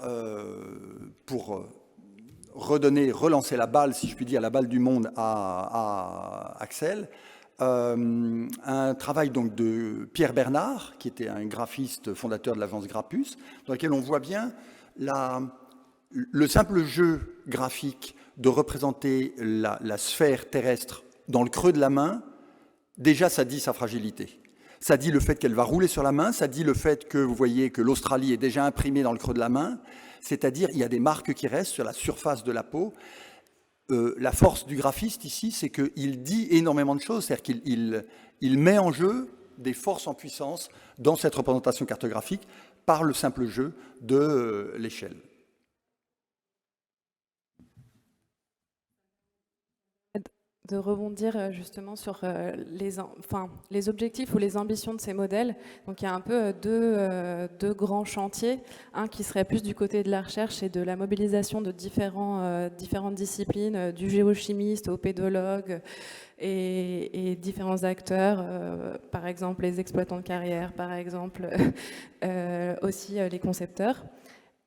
E: pour relancer la balle, si je puis dire, la balle du monde à Axel, un travail donc de Pierre Bernard, qui était un graphiste fondateur de l'agence Grappus, dans lequel on voit bien le simple jeu graphique de représenter la sphère terrestre dans le creux de la main. Déjà, ça dit sa fragilité. Ça dit le fait qu'elle va rouler sur la main, ça dit le fait que vous voyez que l'Australie est déjà imprimée dans le creux de la main, c'est-à-dire il y a des marques qui restent sur la surface de la peau. La force du graphiste ici, c'est qu'il dit énormément de choses, c'est-à-dire qu'il met en jeu des forces en puissance dans cette représentation cartographique par le simple jeu de l'échelle.
F: De rebondir justement sur les objectifs ou les ambitions de ces modèles. Donc il y a un peu deux grands chantiers. Un qui serait plus du côté de la recherche et de la mobilisation de différentes disciplines, du géochimiste au pédologue et différents acteurs, par exemple les exploitants de carrière, par exemple aussi les concepteurs.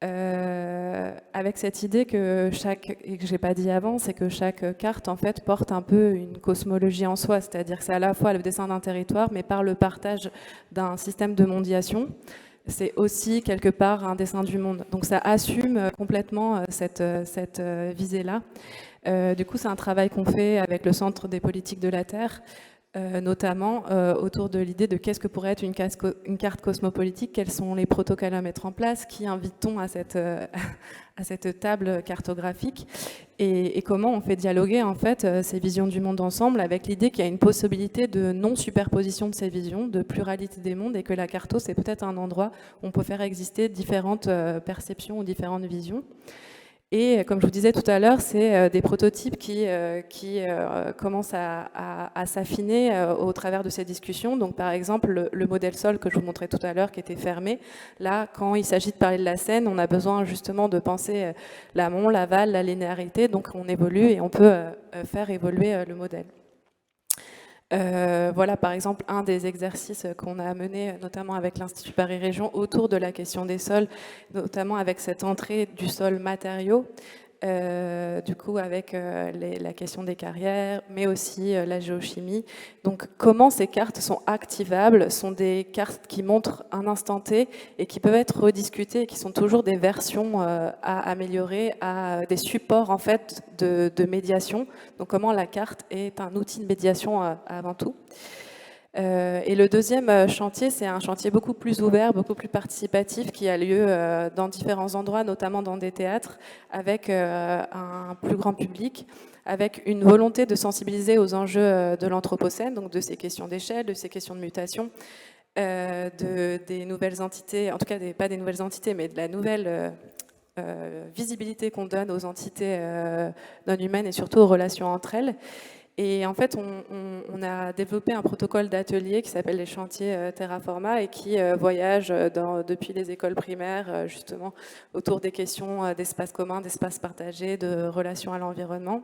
F: Avec cette idée que et que j'ai pas dit avant, c'est que chaque carte en fait porte un peu une cosmologie en soi, c'est-à-dire que c'est à la fois le dessin d'un territoire, mais par le partage d'un système de mondiation, c'est aussi quelque part un dessin du monde. Donc ça assume complètement cette visée-là. Du coup, c'est un travail qu'on fait avec le Centre des politiques de la Terre, notamment autour de l'idée de qu'est-ce que pourrait être une carte cosmopolitique, quels sont les protocoles à mettre en place, qui invite-t-on à cette table cartographique et comment on fait dialoguer en fait ces visions du monde ensemble avec l'idée qu'il y a une possibilité de non-superposition de ces visions, de pluralité des mondes et que la carto c'est peut-être un endroit où on peut faire exister différentes perceptions ou différentes visions. Et comme je vous disais tout à l'heure, c'est des prototypes qui commencent à s'affiner au travers de ces discussions. Donc par exemple, le modèle sol que je vous montrais tout à l'heure qui était fermé, là, quand il s'agit de parler de la Seine, on a besoin justement de penser l'amont, l'aval, la linéarité. Donc on évolue et on peut faire évoluer le modèle. Voilà par exemple un des exercices qu'on a mené notamment avec l'Institut Paris Région autour de la question des sols, notamment avec cette entrée du sol matériau, du coup avec la question des carrières, mais aussi la géochimie. Donc comment ces cartes sont activables, sont des cartes qui montrent un instant T et qui peuvent être rediscutées, et qui sont toujours des versions à améliorer, à des supports en fait de médiation. Donc comment la carte est un outil de médiation avant tout. Et le deuxième chantier, c'est un chantier beaucoup plus ouvert, beaucoup plus participatif, qui a lieu dans différents endroits, notamment dans des théâtres, avec un plus grand public, avec une volonté de sensibiliser aux enjeux de l'Anthropocène, donc de ces questions d'échelle, de ces questions de mutation, des nouvelles entités, en tout cas pas des nouvelles entités, mais de la nouvelle visibilité qu'on donne aux entités non humaines et surtout aux relations entre elles. Et en fait, on a développé un protocole d'atelier qui s'appelle les chantiers Terraforma et qui voyage depuis les écoles primaires, justement, autour des questions d'espace commun, d'espace partagé, de relations à l'environnement,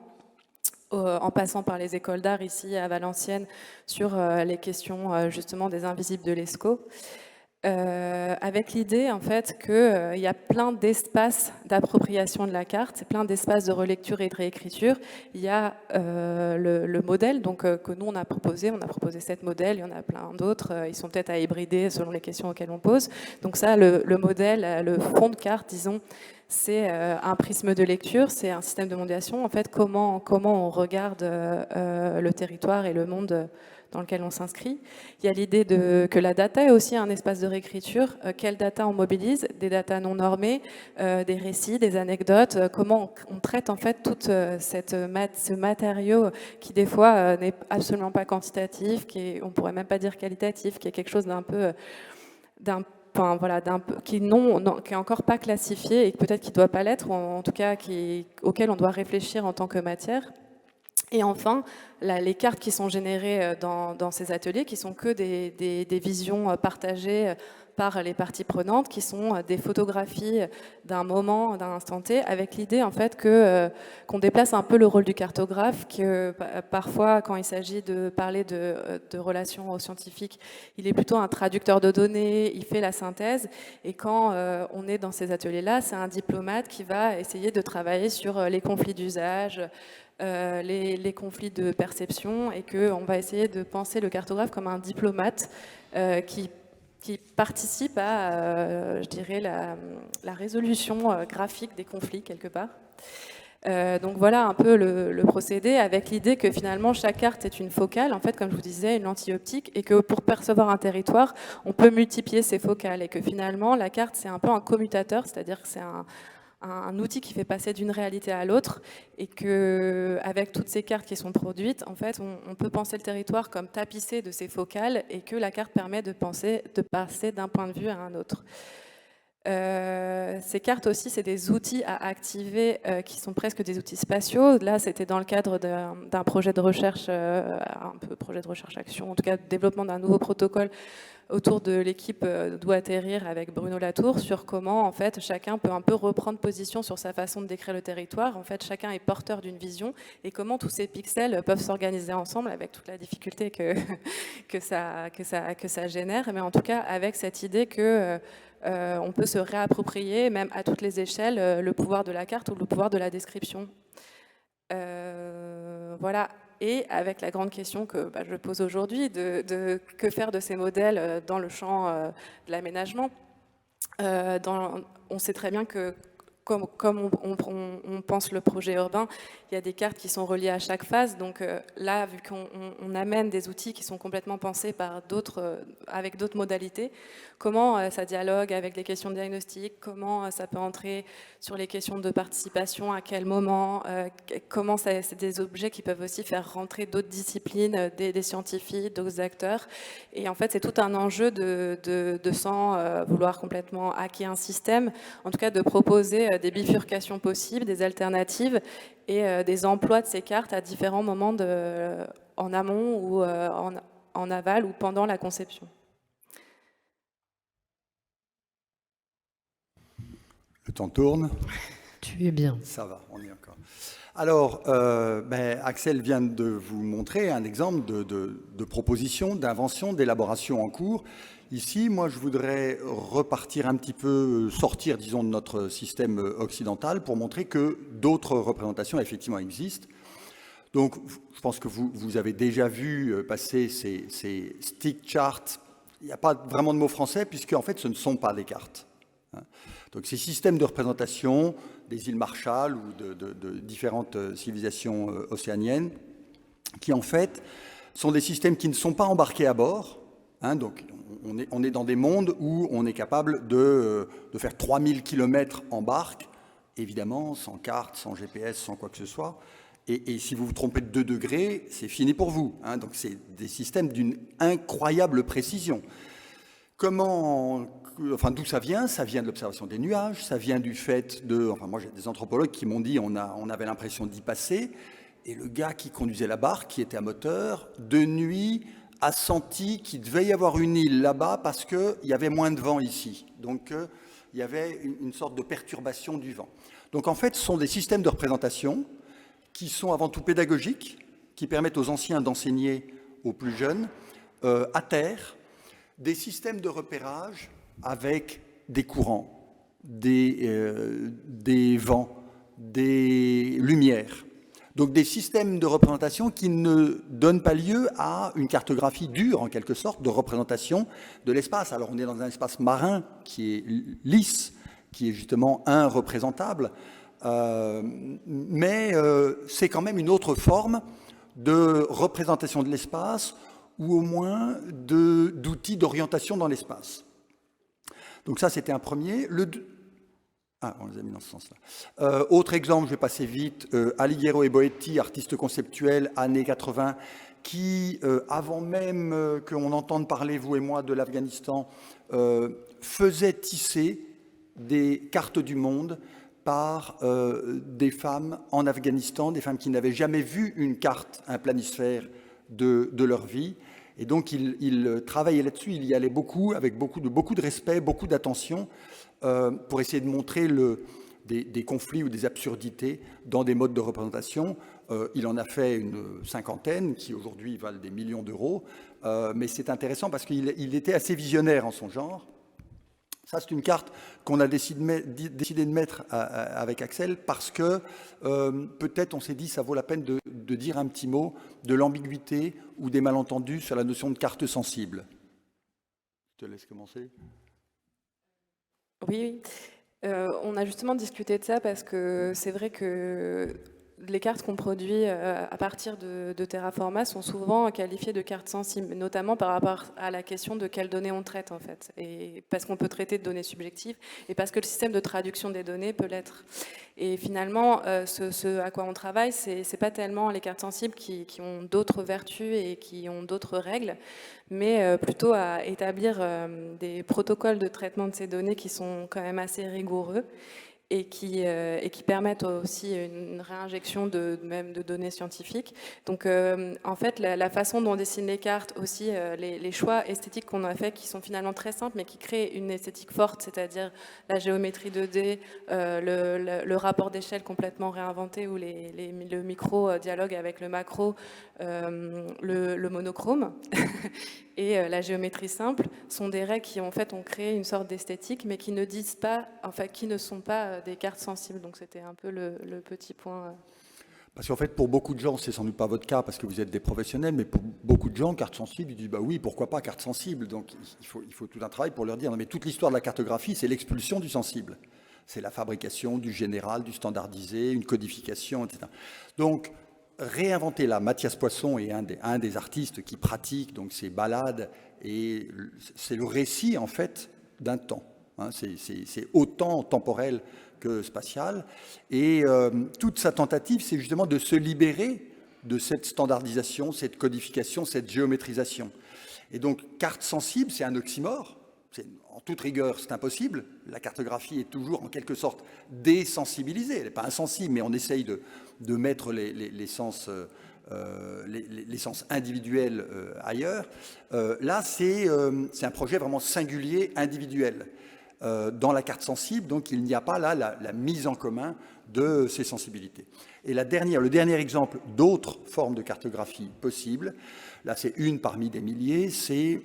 F: en passant par les écoles d'art ici à Valenciennes sur les questions justement des invisibles de l'ESCO. Avec l'idée en fait qu'il y a plein d'espaces d'appropriation de la carte, plein d'espaces de relecture et de réécriture. Il y a le modèle donc, que nous on a proposé 7 modèles, il y en a plein d'autres, ils sont peut-être à hybrider selon les questions auxquelles on pose. Donc ça, le modèle, le fond de carte, disons, c'est un prisme de lecture, c'est un système de mondiation. En fait, comment on regarde le territoire et le monde dans lequel on s'inscrit. Il y a l'idée que la data est aussi un espace de réécriture. Quelle data on mobilise? Des data non normées, des récits, des anecdotes. Comment on traite en fait tout ce matériau qui des fois n'est absolument pas quantitatif, on pourrait même pas dire qualitatif, qui est quelque chose qui est encore pas classifié et peut-être qui ne doit pas l'être, ou en tout cas auquel on doit réfléchir en tant que matière. Et enfin, les cartes qui sont générées dans ces ateliers, qui sont que des visions partagées par les parties prenantes, qui sont des photographies d'un moment, d'un instant T, avec l'idée en fait qu'on déplace un peu le rôle du cartographe, que parfois quand il s'agit de parler de relations aux scientifiques, il est plutôt un traducteur de données, il fait la synthèse, et quand on est dans ces ateliers-là, c'est un diplomate qui va essayer de travailler sur les conflits d'usage, les conflits de perception, et qu'on va essayer de penser le cartographe comme un diplomate qui participe à, je dirais, la résolution graphique des conflits, quelque part. Donc voilà un peu le procédé, avec l'idée que finalement chaque carte est une focale, en fait, comme je vous disais, une lentille optique, et que pour percevoir un territoire, on peut multiplier ces focales, et que finalement la carte c'est un peu un commutateur, c'est-à-dire que c'est un outil qui fait passer d'une réalité à l'autre, et qu'avec toutes ces cartes qui sont produites, en fait, on peut penser le territoire comme tapissé de ces focales, et que la carte permet de passer d'un point de vue à un autre. Ces cartes aussi, c'est des outils à activer qui sont presque des outils spatiaux. Là, c'était dans le cadre d'un projet de recherche, un peu projet de recherche-action, en tout cas développement d'un nouveau protocole autour de l'équipe d'où atterrir avec Bruno Latour, sur comment en fait chacun peut un peu reprendre position sur sa façon de décrire le territoire. En fait, chacun est porteur d'une vision, et comment tous ces pixels peuvent s'organiser ensemble, avec toute la difficulté que ça génère, mais en tout cas avec cette idée que on peut se réapproprier, même à toutes les échelles, le pouvoir de la carte ou le pouvoir de la description. Voilà. Et avec la grande question que je pose aujourd'hui, de que faire de ces modèles dans le champ de l'aménagement. On sait très bien que comme on pense le projet urbain, il y a des cartes qui sont reliées à chaque phase. Donc là, vu qu'on amène des outils qui sont complètement pensés par avec d'autres modalités, comment ça dialogue avec les questions de diagnostic, comment ça peut entrer sur les questions de participation, à quel moment, comment c'est des objets qui peuvent aussi faire rentrer d'autres disciplines, des scientifiques, d'autres acteurs. Et en fait, c'est tout un enjeu de sans vouloir complètement hacker un système, en tout cas de proposer des bifurcations possibles, des alternatives, et des emplois de ces cartes à différents moments en amont ou en aval ou pendant la conception.
E: Le temps tourne.
A: Tu es bien.
E: Ça va, on y est encore. Alors, Axel vient de vous montrer un exemple de proposition, d'invention, d'élaboration en cours. Ici, moi, je voudrais repartir un petit peu, sortir, disons, de notre système occidental pour montrer que d'autres représentations, effectivement, existent. Donc, je pense que vous avez déjà vu passer ces stick charts. Il n'y a pas vraiment de mot français, puisque, en fait, ce ne sont pas des cartes. Donc, ces systèmes de représentation des îles Marshall ou de différentes civilisations océaniennes, qui, en fait, sont des systèmes qui ne sont pas embarqués à bord. Donc, on est dans des mondes où on est capable de faire 3000 km en barque, évidemment, sans carte, sans GPS, sans quoi que ce soit. Et si vous vous trompez de 2 degrés, c'est fini pour vous. Donc, c'est des systèmes d'une incroyable précision. D'où ça vient? Ça vient de l'observation des nuages, ça vient du fait moi, j'ai des anthropologues qui m'ont dit on avait l'impression d'y passer, et le gars qui conduisait la barque, qui était à moteur, de nuit, a senti qu'il devait y avoir une île là-bas parce qu'il y avait moins de vent ici. Donc, il y avait une sorte de perturbation du vent. Donc, en fait, ce sont des systèmes de représentation qui sont avant tout pédagogiques, qui permettent aux anciens d'enseigner aux plus jeunes, à terre, des systèmes de repérage avec des courants, des vents, des lumières. Donc des systèmes de représentation qui ne donnent pas lieu à une cartographie dure, en quelque sorte, de représentation de l'espace. Alors on est dans un espace marin qui est lisse, qui est justement irreprésentable, mais c'est quand même une autre forme de représentation de l'espace, ou au moins d'outils d'orientation dans l'espace. Donc ça, c'était un premier. On les a mis dans ce sens-là. Autre exemple, je vais passer vite, Alighiero et Boetti, artistes conceptuels, années 80, qui, avant même qu'on entende parler, vous et moi, de l'Afghanistan, faisaient tisser des cartes du monde par des femmes en Afghanistan, des femmes qui n'avaient jamais vu une carte, un planisphère de leur vie. Et donc, il travaillait là-dessus, il y allait beaucoup, avec beaucoup de respect, beaucoup d'attention, pour essayer de montrer des conflits ou des absurdités dans des modes de représentation. Il en a fait une cinquantaine, qui aujourd'hui valent des millions d'euros, mais c'est intéressant parce qu'il était assez visionnaire en son genre. Ça, c'est une carte qu'on a décidé de mettre avec Axel parce que peut-être on s'est dit ça vaut la peine de dire un petit mot de l'ambiguïté ou des malentendus sur la notion de carte sensible. Je te laisse commencer.
F: Oui. On a justement discuté de ça parce que c'est vrai que les cartes qu'on produit à partir de Terraforma sont souvent qualifiées de cartes sensibles, notamment par rapport à la question de quelles données on traite en fait, et parce qu'on peut traiter de données subjectives et parce que le système de traduction des données peut l'être. Et finalement, ce à quoi on travaille, c'est pas tellement les cartes sensibles qui ont d'autres vertus et qui ont d'autres règles, mais plutôt à établir des protocoles de traitement de ces données qui sont quand même assez rigoureux et qui permettent aussi une réinjection même de données scientifiques. Donc en fait, la façon dont on dessine les cartes, aussi les choix esthétiques qu'on a fait, qui sont finalement très simples, mais qui créent une esthétique forte, c'est-à-dire la géométrie 2D, le rapport d'échelle complètement réinventé, ou le micro-dialogue avec le macro, le monochrome, et la géométrie simple, sont des règles qui en fait ont créé une sorte d'esthétique, mais qui ne disent pas, enfin qui ne sont pas des cartes sensibles. Donc c'était un peu le petit point.
E: Parce qu'en fait, pour beaucoup de gens, c'est sans doute pas votre cas parce que vous êtes des professionnels, mais pour beaucoup de gens, carte sensible, ils disent bah oui, pourquoi pas carte sensible. Donc il faut tout un travail pour leur dire non mais toute l'histoire de la cartographie, c'est l'expulsion du sensible, c'est la fabrication du général, du standardisé, une codification, etc. Donc réinventer là, Mathias Poisson est un des artistes qui pratique donc ces balades, et c'est le récit en fait d'un temps. Hein, c'est autant temporel que spatial. Et toute sa tentative, c'est justement de se libérer de cette standardisation, cette codification, cette géométrisation. Et donc, carte sensible, c'est un oxymore. En toute rigueur, c'est impossible. La cartographie est toujours, en quelque sorte, désensibilisée. Elle n'est pas insensible, mais on essaye de mettre les sens individuels ailleurs. Là, c'est un projet vraiment singulier, individuel. Dans la carte sensible, donc il n'y a pas là la mise en commun de ces sensibilités. Et le dernier exemple d'autres formes de cartographie possibles, là c'est une parmi des milliers, c'est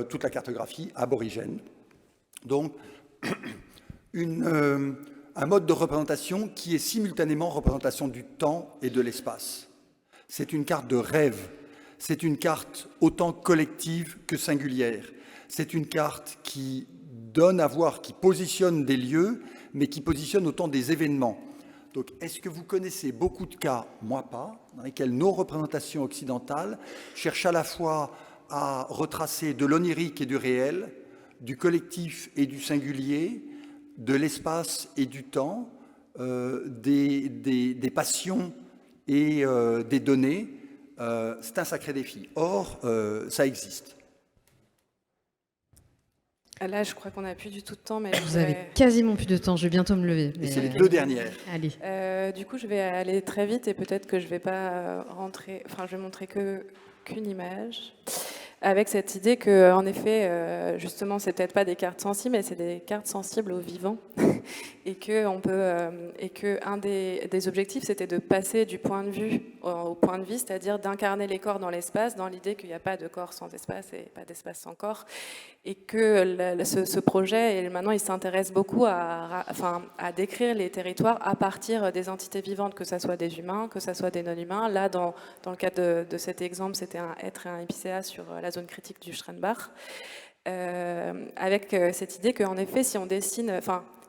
E: toute la cartographie aborigène. Donc un mode de représentation qui est simultanément représentation du temps et de l'espace. C'est une carte de rêve, c'est une carte autant collective que singulière. C'est une carte qui donne à voir, qui positionne des lieux, mais qui positionne autant des événements. Donc, est-ce que vous connaissez beaucoup de cas, moi pas, dans lesquels nos représentations occidentales cherchent à la fois à retracer de l'onirique et du réel, du collectif et du singulier, de l'espace et du temps, des passions et des données? C'est un sacré défi. Or, ça existe.
F: Là, je crois qu'on n'a plus du tout de temps. Mais
A: vous avez quasiment plus de temps, je vais bientôt me lever.
E: Et c'est les deux dernières.
A: Allez.
F: Du coup, je vais aller très vite et peut-être que je ne vais pas rentrer... Enfin, je vais montrer qu'une image. Avec cette idée que, en effet, justement, c'est peut-être pas des cartes sensibles, mais c'est des cartes sensibles au vivant, et que un des objectifs, c'était de passer du point de vue au point de vie, c'est-à-dire d'incarner les corps dans l'espace, dans l'idée qu'il n'y a pas de corps sans espace et pas d'espace sans corps, et que ce projet, et maintenant, il s'intéresse beaucoup à décrire les territoires à partir des entités vivantes, que ce soit des humains, que ce soit des non-humains. Là, dans le cadre de cet exemple, c'était un être et un épicéa sur la zone critique du Strenbach, avec cette idée qu'en effet, si on dessine,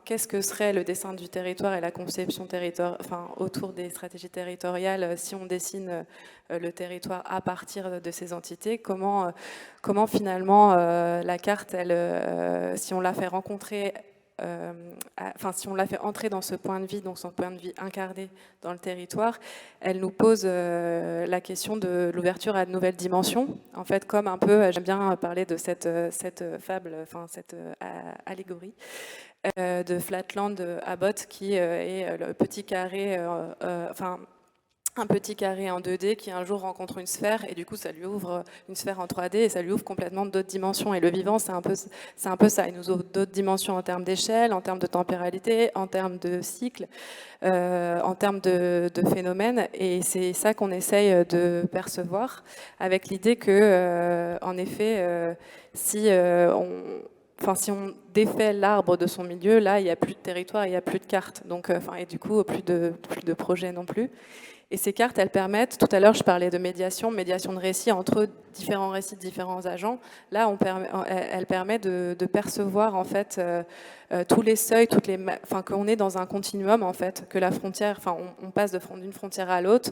F: qu'est-ce que serait le dessin du territoire et la conception autour des stratégies territoriales, si on dessine le territoire à partir de ces entités, comment finalement la carte, si on la fait rencontrer, si on la fait entrer dans ce point de vie, donc son point de vie incarné dans le territoire, elle nous pose la question de l'ouverture à de nouvelles dimensions. En fait, comme un peu, j'aime bien parler de cette fable, cette allégorie, de Flatland Abbott, qui est le petit carré, un petit carré en 2D qui un jour rencontre une sphère et du coup ça lui ouvre une sphère en 3D et ça lui ouvre complètement d'autres dimensions. Et le vivant, c'est un peu ça. Il nous ouvre d'autres dimensions en termes d'échelle, en termes de temporalité, en termes de cycle, en termes de phénomènes. Et c'est ça qu'on essaye de percevoir avec l'idée que, en effet, si on défait l'arbre de son milieu, là, il n'y a plus de territoire, il n'y a plus de carte. Donc, et du coup, plus de projets non plus. Et ces cartes, elles permettent, tout à l'heure je parlais de médiation de récits entre différents récits de différents agents. Là, elle permet de percevoir en fait tous les seuils, qu'on est dans un continuum en fait, que la frontière, on passe d'une frontière à l'autre,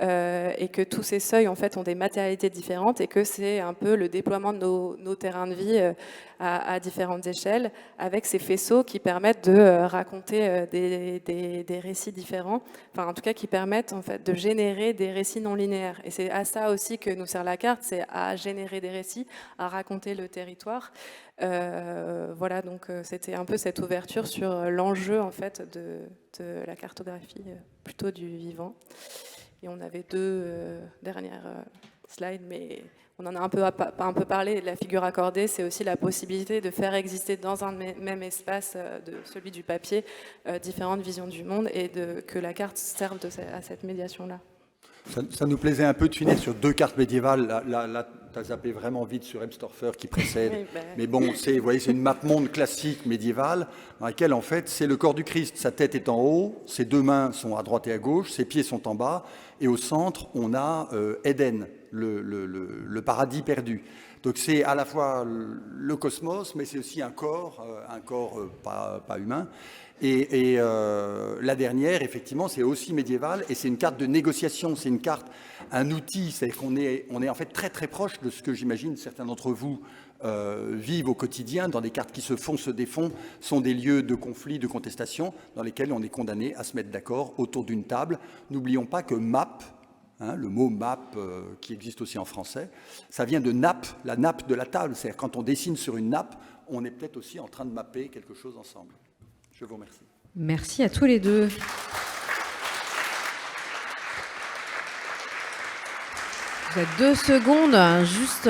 F: et que tous ces seuils en fait ont des matérialités différentes et que c'est un peu le déploiement de nos terrains de vie à différentes échelles, avec ces faisceaux qui permettent de raconter des récits différents, en tout cas qui permettent en fait de générer des récits non linéaires. Et c'est à ça aussi que nous sert la carte, c'est à générer des récits, à raconter le territoire. Voilà, donc c'était un peu cette ouverture sur l'enjeu en fait de la cartographie, plutôt du vivant. Et on avait deux dernières slides, mais on en a un peu parlé. La figure accordée, c'est aussi la possibilité de faire exister dans un même espace, de celui du papier, différentes visions du monde et que la carte serve à cette médiation-là.
E: Ça nous plaisait un peu de finir sur deux cartes médiévales. Là tu as zappé vraiment vite sur Ebstorfer qui précède. Oui, mais bon, vous voyez, c'est une map monde classique médiévale dans laquelle, en fait, c'est le corps du Christ. Sa tête est en haut, ses deux mains sont à droite et à gauche, ses pieds sont en bas, et au centre, on a Éden, le paradis perdu. Donc c'est à la fois le cosmos, mais c'est aussi un corps pas humain. Et la dernière, effectivement, c'est aussi médiéval et c'est une carte de négociation, c'est une carte, un outil, c'est-à-dire qu'on est en fait très très proche de ce que j'imagine certains d'entre vous vivent au quotidien, dans des cartes qui se font, se défont, sont des lieux de conflit, de contestation, dans lesquels on est condamné à se mettre d'accord autour d'une table. N'oublions pas que map, le mot map qui existe aussi en français, ça vient de nappe, la nappe de la table, c'est-à-dire quand on dessine sur une nappe, on est peut-être aussi en train de mapper quelque chose ensemble. Je vous remercie.
A: Merci à tous les deux. Vous avez 2 secondes, juste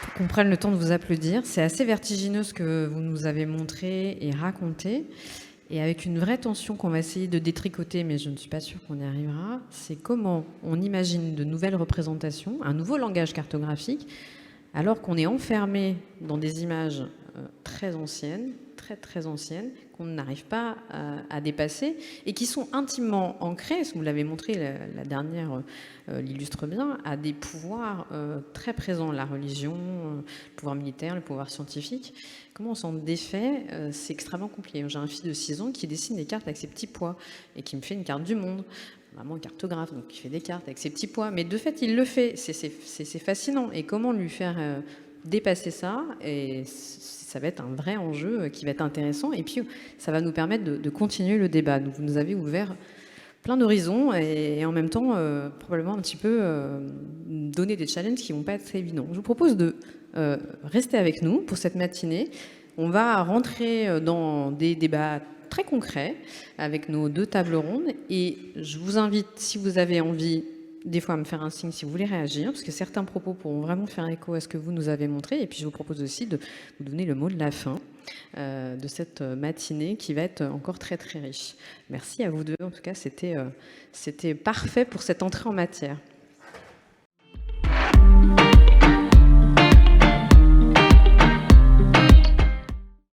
A: pour qu'on prenne le temps de vous applaudir. C'est assez vertigineux ce que vous nous avez montré et raconté. Et avec une vraie tension qu'on va essayer de détricoter, mais je ne suis pas sûre qu'on y arrivera, c'est comment on imagine de nouvelles représentations, un nouveau langage cartographique, alors qu'on est enfermé dans des images très anciennes, très anciennes, qu'on n'arrive pas à dépasser et qui sont intimement ancrées, ce que vous l'avez montré, la dernière l'illustre bien, à des pouvoirs très présents, la religion, le pouvoir militaire, le pouvoir scientifique. Comment on s'en défait, c'est extrêmement compliqué. J'ai un fils de 6 ans qui dessine des cartes avec ses petits pois et qui me fait une carte du monde. Maman est cartographe, donc il fait des cartes avec ses petits pois. Mais de fait, il le fait. C'est fascinant. Et comment lui faire dépasser ça, et ça va être un vrai enjeu qui va être intéressant. Et puis, ça va nous permettre de continuer le débat. Donc, vous nous avez ouvert plein d'horizons et en même temps, probablement un petit peu donner des challenges qui ne vont pas être évidents. Je vous propose de rester avec nous pour cette matinée. On va rentrer dans des débats très concrets avec nos 2 tables rondes. Et je vous invite, si vous avez envie, des fois à me faire un signe si vous voulez réagir, parce que certains propos pourront vraiment faire écho à ce que vous nous avez montré. Et puis je vous propose aussi de vous donner le mot de la fin de cette matinée qui va être encore très très riche. Merci à vous deux. En tout cas, c'était parfait pour cette entrée en matière.